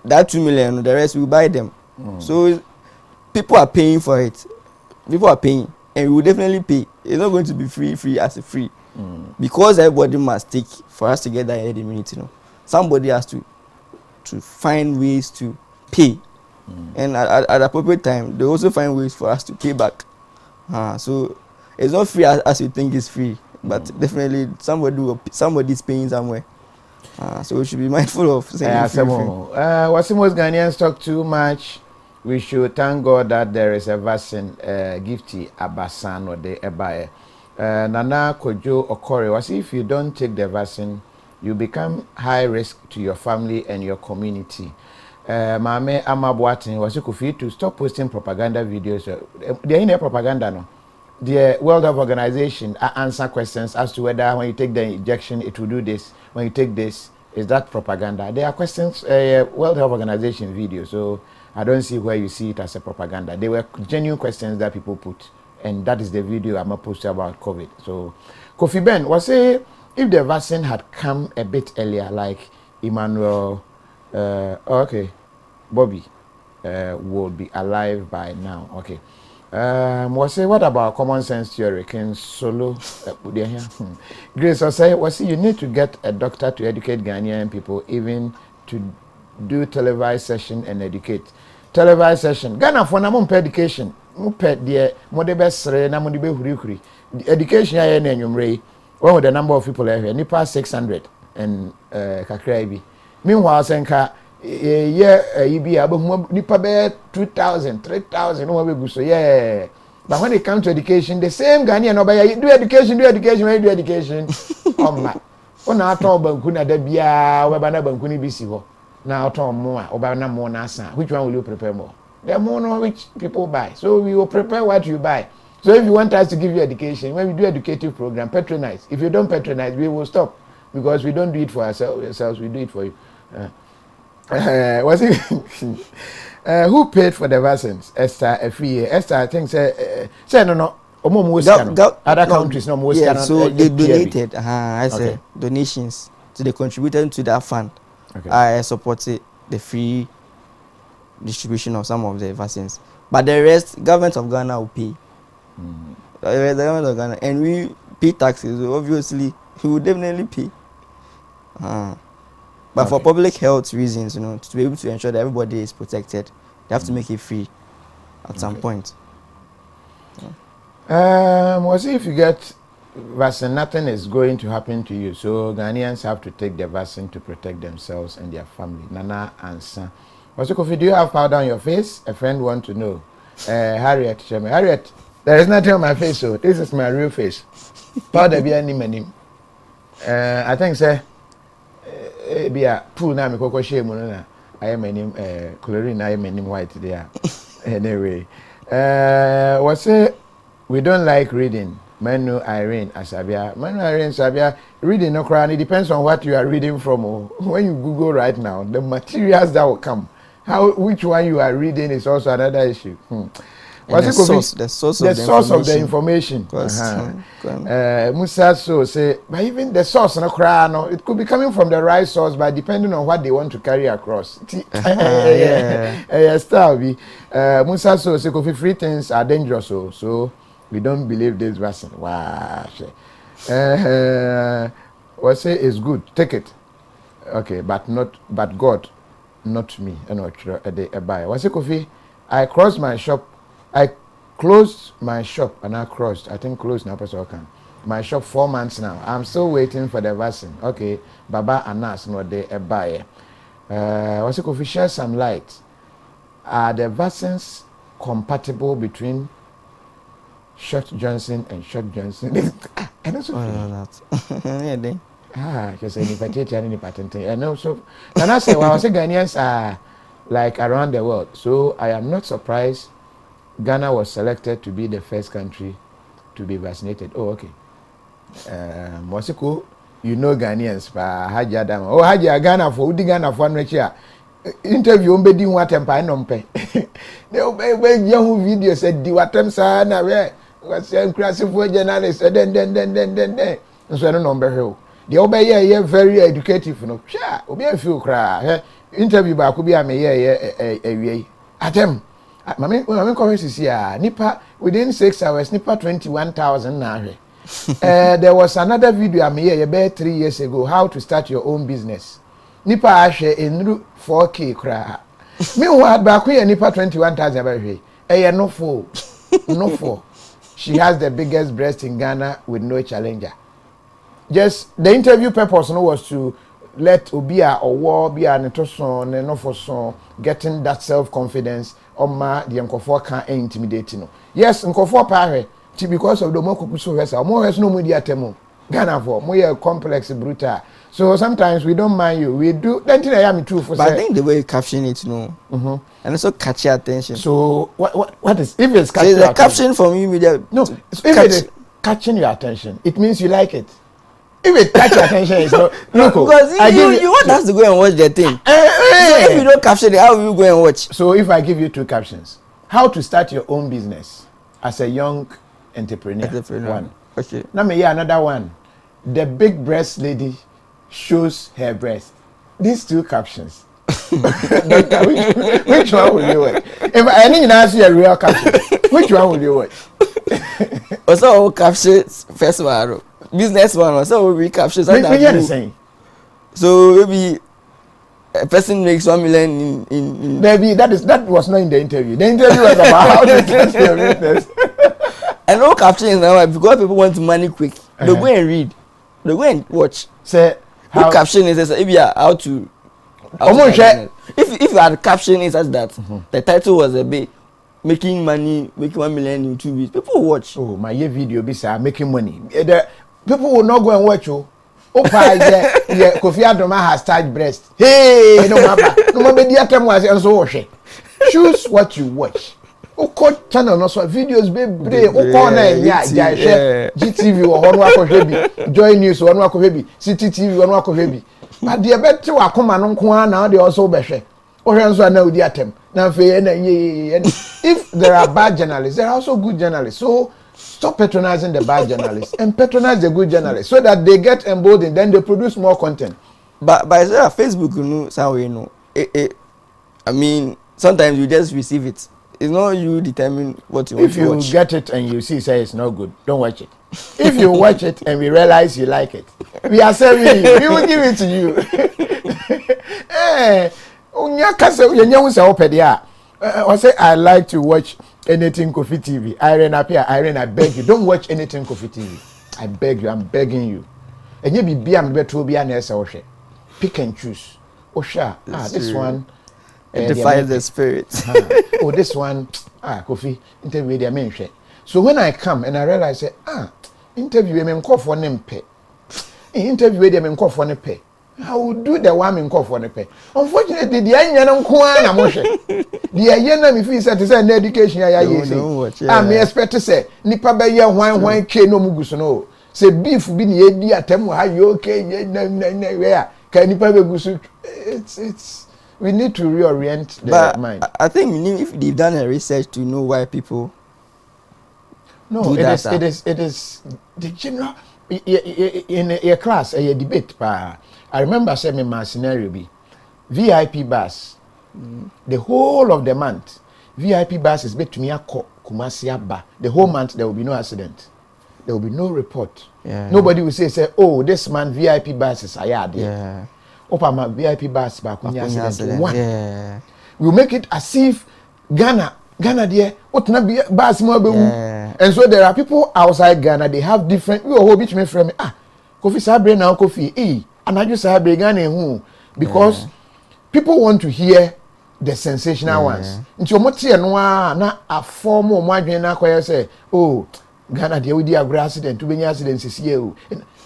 That 2 million, the rest we buy them. So people are paying for it. People are paying. And we will definitely pay. It's not going to be free as a free. Because everybody must take for us to get that herd immunity. Somebody has to find ways to pay. And at appropriate time, they also find ways for us to pay back. So it's not free as you think it's free. But definitely somebody's paying somewhere. So we should be mindful of saying Wasimos Ghanaians talk too much. We should thank God that there is a vaccine gifty abasan or the ebae. Nana Kojo Okore was if you don't take the vaccine, you become high risk to your family and your community. Mame Amabuatin was you to stop posting propaganda videos. There ain't propaganda no. The World Health Organization answer questions as to whether when you take the injection it will do this. When you take this, is that propaganda? There are questions, World Health Organization video, so I don't see where you see it as a propaganda. They were genuine questions that people put, and that is the video I'm posting about COVID. So, Kofi Ben was say if the vaccine had come a bit earlier, like Emmanuel, Bobby would be alive by now. Okay. Was say what about common sense theory? Can solo Grace was say you need to get a doctor to educate Ghanaian people, even to do televised session and educate. Televised session. Ghana for na education. Mupet dear modebesre na modibe hurikuri. Education ya na nyumre. One with the number of people here, nipa 600 and kakraibi. Meanwhile senka ibi abo nipa be 2,000 3,000 no we go so yeah. But when it comes to education, the same Ghanaian no buy do education when you do education. Ona aton banku na da bia we ba na banku ni bisi ho. Na aton mo a oba na mo na asa. Which one will you prepare more? The more which people buy. So we will prepare what you buy. So if you want us to give you education, when we do educative program, patronize. If you don't patronize, we will stop because we don't do it for ourselves. We do it for you. Was it who paid for the vaccines? Esther Efie. Esther, I think say no. Other countries no more. Yeah, so they donated. I said donations. So they contributed to that fund. I supported the free distribution of some of the vaccines. But the rest, government of Ghana will pay. The government of Ghana, and we pay taxes. So obviously, we will definitely pay. But for public health reasons, to be able to ensure that everybody is protected, they have to make it free at some point. Was if you get vaccine, nothing is going to happen to you. So Ghanaians have to take the vaccine to protect themselves and their family. Nana answer. Was Kofi, do you have powder on your face? A friend want to know. Harriet, Harriet, there is nothing on my face, so this is my real face. Powder be any many. I think, sir. Be a pool na me koko shame na I am name chlorine I am name white there. Anyway, what's it? We don't like reading. Manu Irene Asabia. Manu Irene Asabia, reading no cry. It depends on what you are reading from. When you Google right now, the materials that will come, which one you are reading is also another issue. The source of the information. Musa so say, but even the source no cry, no, it could be coming from the right source, but depending on what they want to carry across. Musa so say, coffee free things are dangerous, so we don't believe this vaccine. Wow. What say is good? Take it. Okay, but God, not me. Buy. What say coffee? I closed my shop and I closed. I think closed now, person can. My shop 4 months now. I'm still waiting for the vaccine. Okay, Baba Anas no they buy. What's it coffee? Share some light. Are the vaccines compatible between Shot Johnson and Shot Johnson? I know so. Yeah, they. Just any patent. I know so. And I say, well, I say Ghanaians are like around the world. So I am not surprised Ghana was selected to be the first country to be vaccinated. Oh, okay. Mosiko, you know Ghanaians, Haji Adam. Oh, Haji Ghana for Udi Ghana for one interview umbedi watempa nompe. They obey young video said di watem sana we was inclusive for journalists then. So I don't know here. The obey very educative no. Sure, obi feel cry. Interview ba ko bi am ye atem. Mami conference here nipa within 6 hours nipa 21,000 na. There was another video I made about 3 years ago, how to start your own business. Nipa ashe enru 4K kra. Me what back here nipa 21,000 about no for. She has the biggest breast in Ghana with no challenger. Just the interview purpose was to let Obia or war be an etoson and no for so getting that self-confidence on my the Nkofo can't intimidate no. Yes, Nkofo pare because of the more kupuso more has no media temo. Ghana for more complex brutal. So sometimes we don't mind you. We do then I am true for. But I think the way you caption it, and also catch your attention. So what is if it's catching the caption from you media? No, if it is catching your attention, it means you like it. If it catch your attention, it's not local. Because you want us to go and watch the thing. So if you don't caption it, how will you go and watch? So if I give you 2 captions, how to start your own business as a young entrepreneur. One. Okay. Now me another one. The big breast lady shows her breast. These 2 captions. Which one will you watch? If I didn't ask you a real caption, which one will you watch? Also, captions first one. Business one, also we captions. So maybe a person makes 1 million in maybe that was not in the interview. The interview was about how to start your business. And all captions now because people want money quick. They go and read. They go and watch. Say how caption is how to if you had caption is as that the title was a bit making 1 million in 2 weeks. People watch. Oh, my video be making money. People will not go and watch you. Yeah, Kofi Adoma has tight breast. Hey, no matter the item was also watch. Choose what you watch. Channel no so videos be GTV or one Joy News or one City TV or one but the better wa come no now they also be share. So now the item. Now if there are bad journalists, there are also good journalists. So stop patronizing the bad journalists and patronize the good journalists so that they get emboldened, then they produce more content. But Facebook, you know, some way, you know. I mean, sometimes you just receive it. It's not you determine what you want to watch. If you get it and you see say it's not good, don't watch it. If you watch it and we realize you like it, we are serving you. We will give it to you. I say I like to watch anything KOFI TV. Irene, I beg you, don't watch anything KOFI TV. I beg you, I'm begging you. And you be am beto be an esa. Pick and choose. This one. It defies the spirit. This one, KOFI interview their main share. So when I come and I realize, interview them call for them pay. Interview them call for them pay. I will do the one in call for them pay. Unfortunately, the young don't kwana motion. The young me feel to say education I may expect to say nipa be ye wine k no muguso no. Say beef be ni edi atem ha you okay where can nipa be gusu. It's we need to reorient the mind. I think if they've done a research to know why people. No, it is the general in a class, a debate. I remember saying my scenario be VIP bus. The whole of the month, VIP bus is bet to me Kumasi Abba. The whole month there will be no accident. There will be no report. Nobody will say, oh, this man VIP bus is ayade. Yeah. Opama VIP bus back accident. One. Yeah. We'll make it as if Ghana there, what not be bus more. And so there are people outside Ghana, they have different which me from KOFI Sabre now KOFI and I just Sabre Ghana who because people want to hear the sensational ones. Into moti no na a form of my na kwaya say, oh, Ghana there we a accident, to be accidents is here.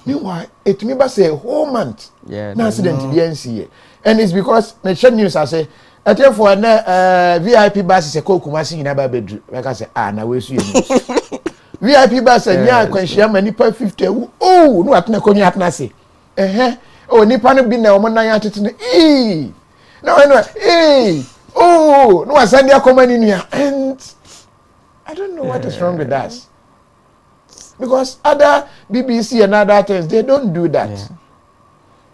Meanwhile, it me ba say a whole month. Na accident the NCA. And it's because the news I say for VIP bus is a Kumasi in a bedroom. Like I say, na we see VIP bus and ya kwenshia mani per 50. Oh, no atna konya atna say. Oh, nipa no bi na omo nan ya tetene. Oh, no asandi akoma ni nua. And I don't know what is wrong with us. Because other BBC and other things, they don't do that. Yeah.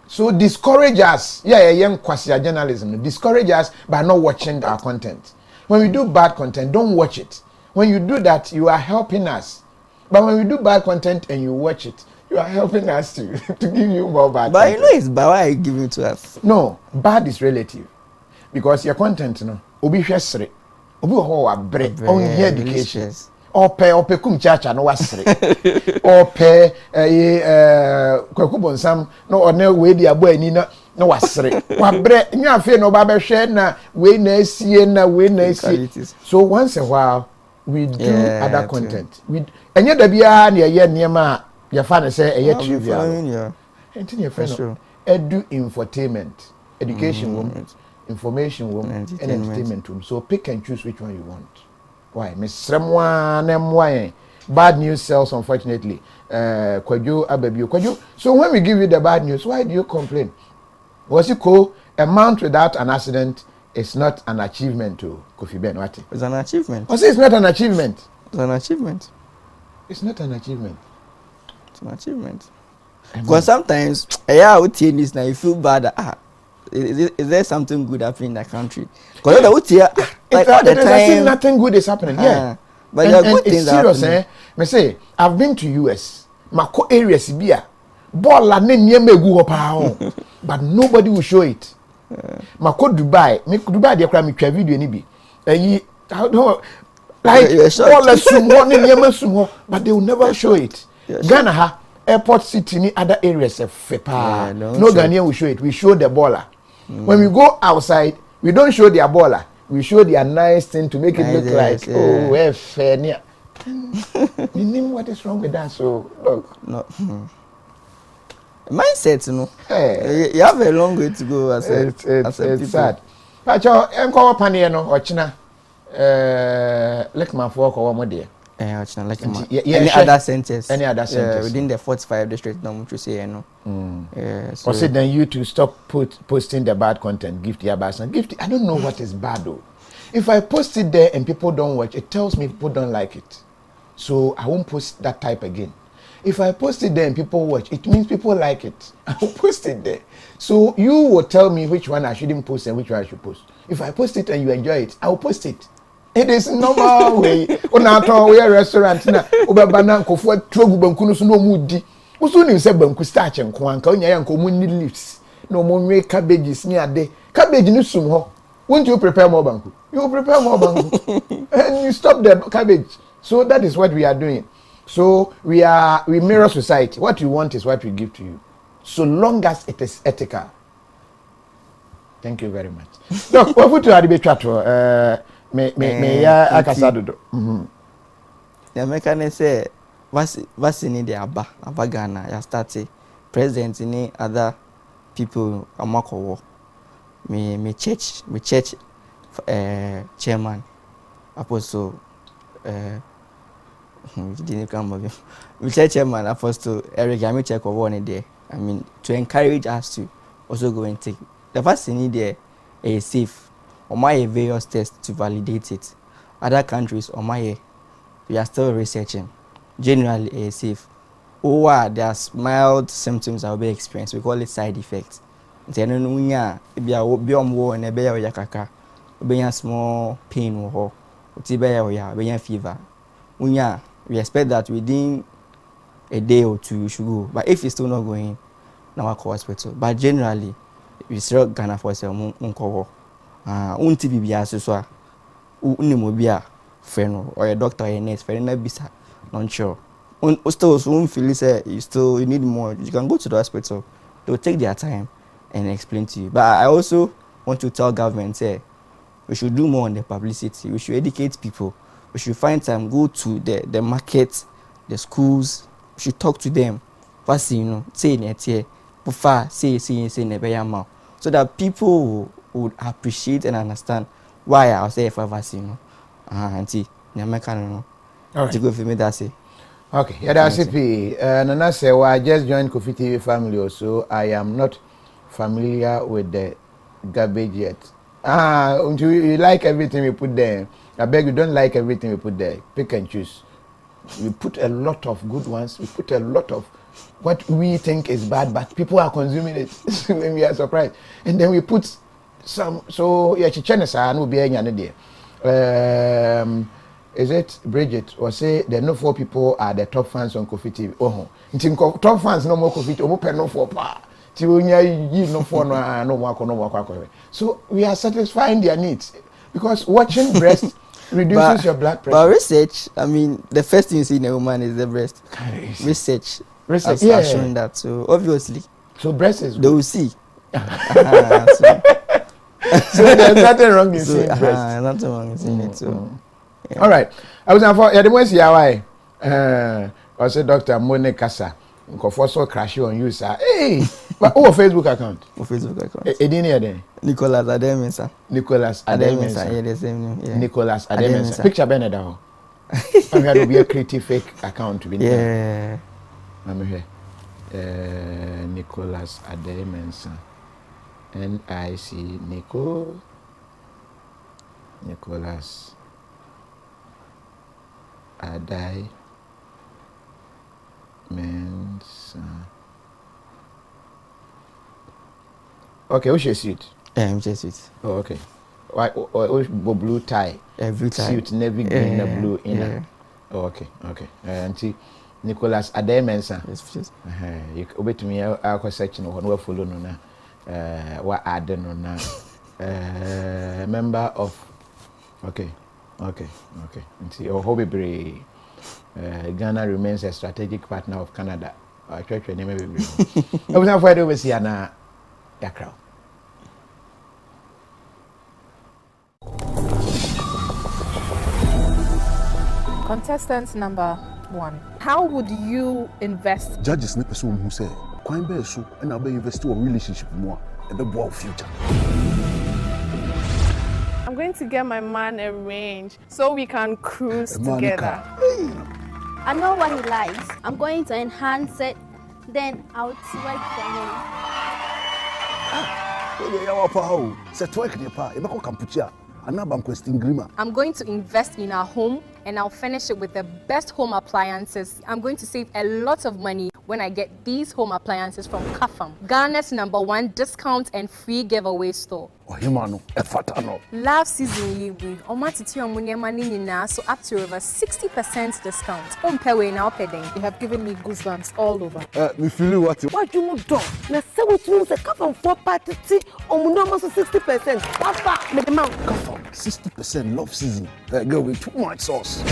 So discourage us. Young quasi journalism. Discourage us by not watching our content. When we do bad content, don't watch it. When you do that, you are helping us. But when we do bad content and you watch it, you are helping us to give you more bad content. But you know it's bad. Why are you giving it to us? No, bad is relative. Because your content, obi hwesere. Obi ho wa bre on education. Ope kum chacha no wasere. Ope kwaku bonsam no one we di abo ani na wasere. Wa bre nya afi no ba be hwe na we na asie na we na asie. So once a while we do other content. We enye da bia na ye niema ya fa na say eye trivial. Enti ne fe no edu infotainment, education room, information room, and entertainment room. So pick and choose which one you want. Why? Bad news sells, unfortunately. Kwaju. So when we give you the bad news, why do you complain? Was it cool? A month without an accident is not an achievement to Kofi Ben. What? It's an achievement. I say it's not an achievement. It's an achievement. It's not an achievement. It's an achievement. Because sometimes, this now you feel bad that is there something good happening in the country? Because like all the time, nothing good is happening. But there are good things happening. Me say I've been to US. Mako areas bia ball la ne nieme gu ho but nobody will show it. Mako Dubai, Dubai dey kra me twa video ni bi. Like all the sumo ne nieme sumo, but they will never show it. Ghana ha airport city ni other areas fepa. No Ghanaian will show it. We show the baller. When we go outside, we don't show their baller. We show their nice thing to make it look like, oh, we're fair. What is wrong with that? So, look. No. Mindset, you know. Hey. You have a long way to go as it's sad. Pacho, enko panie no, ochina. Like my fork or one day. Any other centers? Any other centers within the 45 districts, no, to say, you know. So then you to stop posting the bad content. Gift your bad and gift. I don't know what is bad though. If I post it there and people don't watch, it tells me people don't like it. So I won't post that type again. If I post it there and people watch, it means people like it. I will post it there. So you will tell me which one I shouldn't post and which one I should post. If I post it and you enjoy it, I will post it. It is normal way. Unauthorized we restaurant na obabana nkofo trogu banku no so no mudi. Uso ni se banku starch nko anka onya ya nko mu ni leaves. No mo nwe cabbages ni ade. Cabbage ni sum ho. Won't you prepare more banku? You will prepare more banku. And you stop the cabbage. So that is what we are doing. So we mirror society. What you want is what we give to you. So long as it is ethical. Thank you very much. Look, what would you have to me ya akasadodo. The American say vaccine the aba Ghana ya start president ni other people amako me church chairman apostle didn't come of we church chairman apostle Eric I check over one there. I mean to encourage us to also go and take the vaccine there is safe. On my various tests to validate it. Other countries on my we are still researching. Generally safe. Or there's mild symptoms that will be experienced. We call it side effects. Then be a small pain or fever. We expect that within a day or two you should go. But if it's still not going, now I call hospital. But generally, we still Ghana for some uncover. Unti bibia so unimobia friend or a doctor or a nurse friend na bisa not sure. Still feel say you need more. You can go to the hospital. They will take their time and explain to you. But I also want to tell government say we should do more on the publicity. We should educate people. We should find time, go to the market, the schools. We should talk to them. First, say netie, bufa say nebeyama, so that people would appreciate and understand why I say for vaccine. Auntie, American. All right. To go for me, that's it. Okay, yeah, that's it. Nana say, well, I just joined KOFI TV family, also. I am not familiar with the garbage yet. Until you like everything we put there. I beg you, don't like everything we put there. Pick and choose. We put a lot of good ones. We put a lot of what we think is bad, but people are consuming it. When we are surprised. And then we put some, so yeah, Chichenesa no be any there. Is it Bridget or say there no 4 people are the top fans on KOFI TV? Oh, top fans no more KOFI TV. No 4 pa. No 4 no more. So we are satisfying their needs because watching breast reduces your blood pressure. But research, I mean, the first thing you see in a woman is the breast. Research has shown that. So obviously, so breast is good. They will see. So there's nothing wrong in seeing breast. Nothing wrong in seeing it. So. Yeah. All right. I was for the most why. I said Dr. Mone Kasa. So crash on you, sir. Hey, but Facebook account. Facebook account. Nicholas Ademensa. Nicholas Ademensa. Yeah, the same name. Yeah. Nicholas Ademensa. Picture Bernard. I'm here to be a creative fake account. Yeah. I'm here. Nicholas Ademensa. NIC Nicholas Ademensa. Okay, who should see it? Yeah, I'm just it. Oh, okay. Why? Blue tie. Blue tie. Suit, navy green, blue inner. Yeah. Oh, okay. And Nicholas Ademensa. Yes. You obey to me. I'll section on what follow no na. What add no na. Member of. Okay. And see, your hobby brave. Ghana remains a strategic partner of Canada. I try to name it. I was not afraid to see an crowd. Contestant number 1. How would you invest? Judges ne person who say, "Kwan be so and I'll invest in relationship more and be our future." I'm going to get my man a range so we can cruise together. I know what he likes. I'm going to enhance it. Then I'll twerk for him. Oh, yeah, wow. Say twerk the pa. You make a kampucha. Anaba question grima. I'm going to invest in our home and I'll furnish it with the best home appliances. I'm going to save a lot of money when I get these home appliances from KOFI, Ghana's #1 discount and free giveaway store. Love season you win. So up to over 60% discount. You have given me goosebumps all over. Me feel what? What you do? Na say what you say KOFI 4 party 60%. KOFI me the mount. KOFI 60% love season. Girl with too much sauce.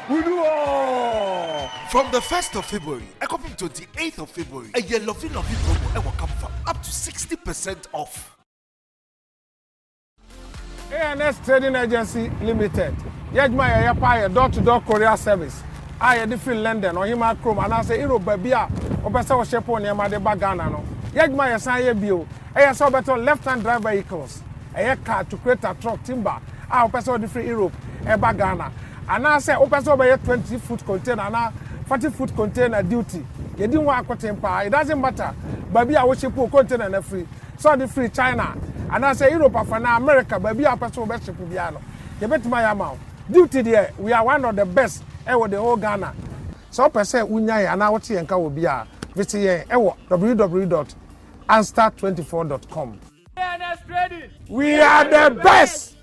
We do all. From the 1st of February, I come to the 8th of February, a year lovely promo I will come from up to 60% off. ANS Trading Agency Limited. Yajma ya pa door-to-door courier service. I different London or him Chrome and I say Europe babia or pesa o shepo ne ma de bagana no. Yajma ya san ye bio. E so better left-hand drive vehicles. A car to create a truck timber. I pesa different Europe e bagana. And I say open so by 20-foot container and 40-foot container duty. You didn't want to temper. It doesn't matter. Baby, I wish you put container and free. So the free China. And I say Europe for now America. Baby, I person best piano. You bet my amount. Duty there. We are one of the best ever the whole Ghana. So per se unyai and our tea and will be visit www.anstar24.com. We are the best.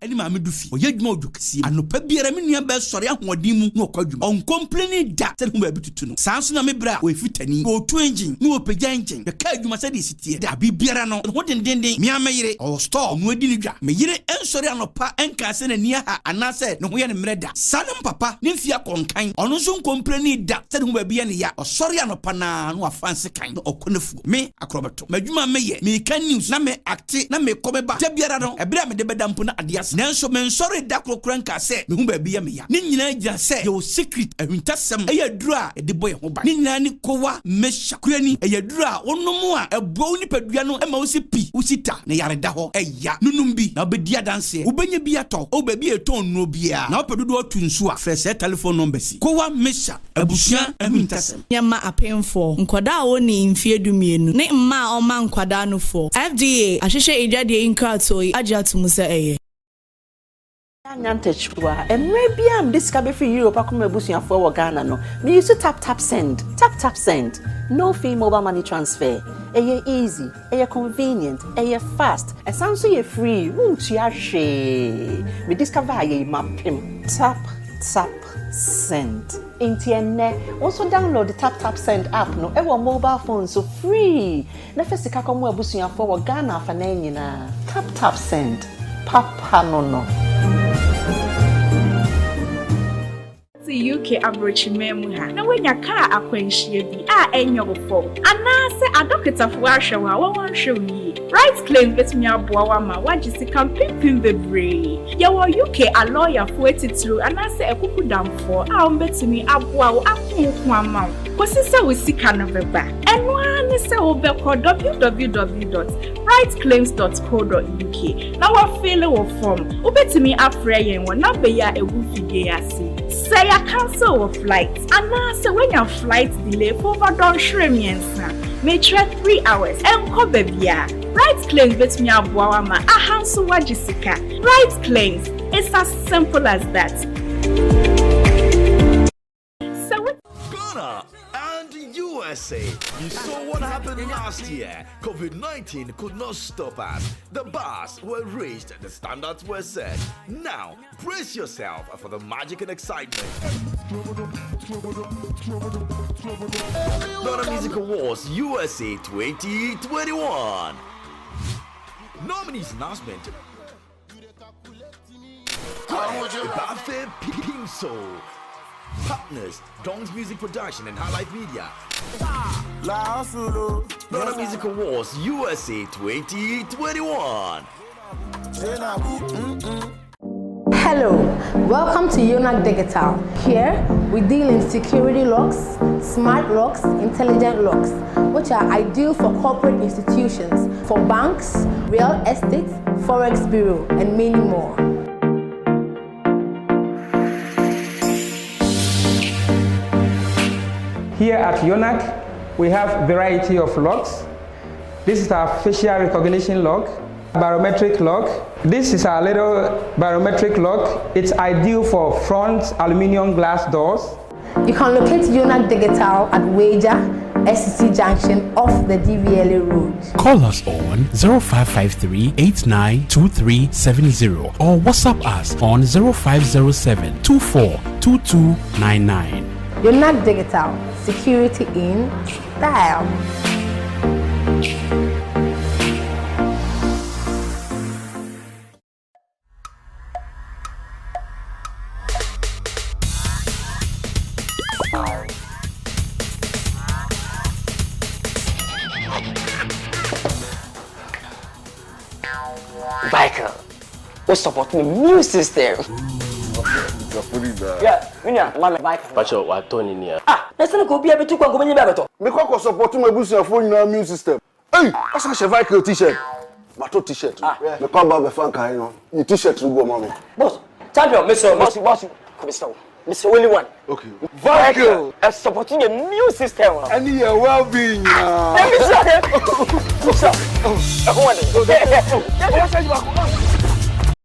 Any mammy do fee, or yet more do see, and no pebiera minia best sorry, ahodimu, no quadrum, on complaining that, tell whom able to know. Samson Amebra, we fit any, or 2 engine, no pejanting, the card you must say this here, there be beerano, and what in dending, mea mayre, or store, no dinigra, may ye and sorry, no pa, and cassen near her, and I said, no, we are in Mreda, Sanam Papa, Nymphia conkind, or no soon complaining that, tell whom be any ya, or sorry, no pana, no fancy kind, or conefu, me, a crobato, Majuma may, me can news, na me acti, na me come back, Tebiarano, a bram de bedampuna adias. Nanso men sorry dakro kranka se me hu ba bia me ya ni nyina gya se your secret awintasem eyaduru a de boy ho ba ni nyina ni kowa mesha kurani eyaduru a wonom a ebo ni padua no e ma wo se pi usita na yareda ho eya nunum bi na obedia danse ubenya bi ato o ba bi eton no bia na opedodo otu nsu a fresh telephone number si kowa mesha abusua awintasem nyama apemfo nkoda a woni mfie dumienu ne mma o ma nkwada no fo FDA ahwehwe edwade inkrato agya tumusa eye Nyantechwa emre bia am this kabe free Europe akoma ebusuafo wo Ghana no me use tap send no fee mobile money transfer eye easy eye convenient eye fast esanso ye free untua hwe me discover ye mapim tap send intienne also download the tap send app no e wo mobile phone so free na fesika komo ebusuafo wo Ghana fa na nyina tap send papa no UK average memu ha na wenya car akwanhie bi a enyogofo anase adoctor fo ahwewa won hwewi right claim betumi aboa wa ma wagisi campaign bebre ya wo UK a lawyer fo etitru anase ekukudamfo a betumi aboa wo akonko ama kosisa wo sika no beba eno ani se wo be ko www.rightclaims.co.uk na wo fill wo form wo betumi afre yen wo number ya egu fidie ase say a cancel of flight and now say when your flight delay for over don shremensa may try 3 hours and ko bebia right claims bet me aboa ma ahanso wagisika right claims it's as simple as that. Ghana and USA. You saw what happened last year. COVID-19 could not stop us. The bars were raised, the standards were set. Now, brace yourself for the magic and excitement. Ghana Music Awards USA 2021. Nominees announcement. Bafe Pimso. Partners, Dong's Music Production and High Life Media. Ghana Music Awards USA 2021. Hello, welcome to Yonak Digital. Here, we deal in security locks, smart locks, intelligent locks, which are ideal for corporate institutions, for banks, real estate, forex bureau, and many more. Here at Yonak, we have a variety of locks, This is our facial recognition lock, biometric lock. This is our little biometric lock. It's ideal for front aluminum glass doors. You can locate Unauthorized Digital at Wager, SCC Junction off the DVLA road. Call us on 0553 892370 or WhatsApp us on 0507 242299. Unauthorized Digital, security in style. Michael, we're supporting the new system. Yeah, Mama, Michael. Pacho, what Tony near? Ah, let's not go be able to go in the Because of supporting my boost and phone in our new system. Hey, that's such a Michael t-shirt. Mato t-shirt. The combat the funk, I know. Your t-shirt will go, mommy. Boss, champion, Mr. Mr. Willie one. Okay. Michael, supporting a new system. And your well-being. Let me see.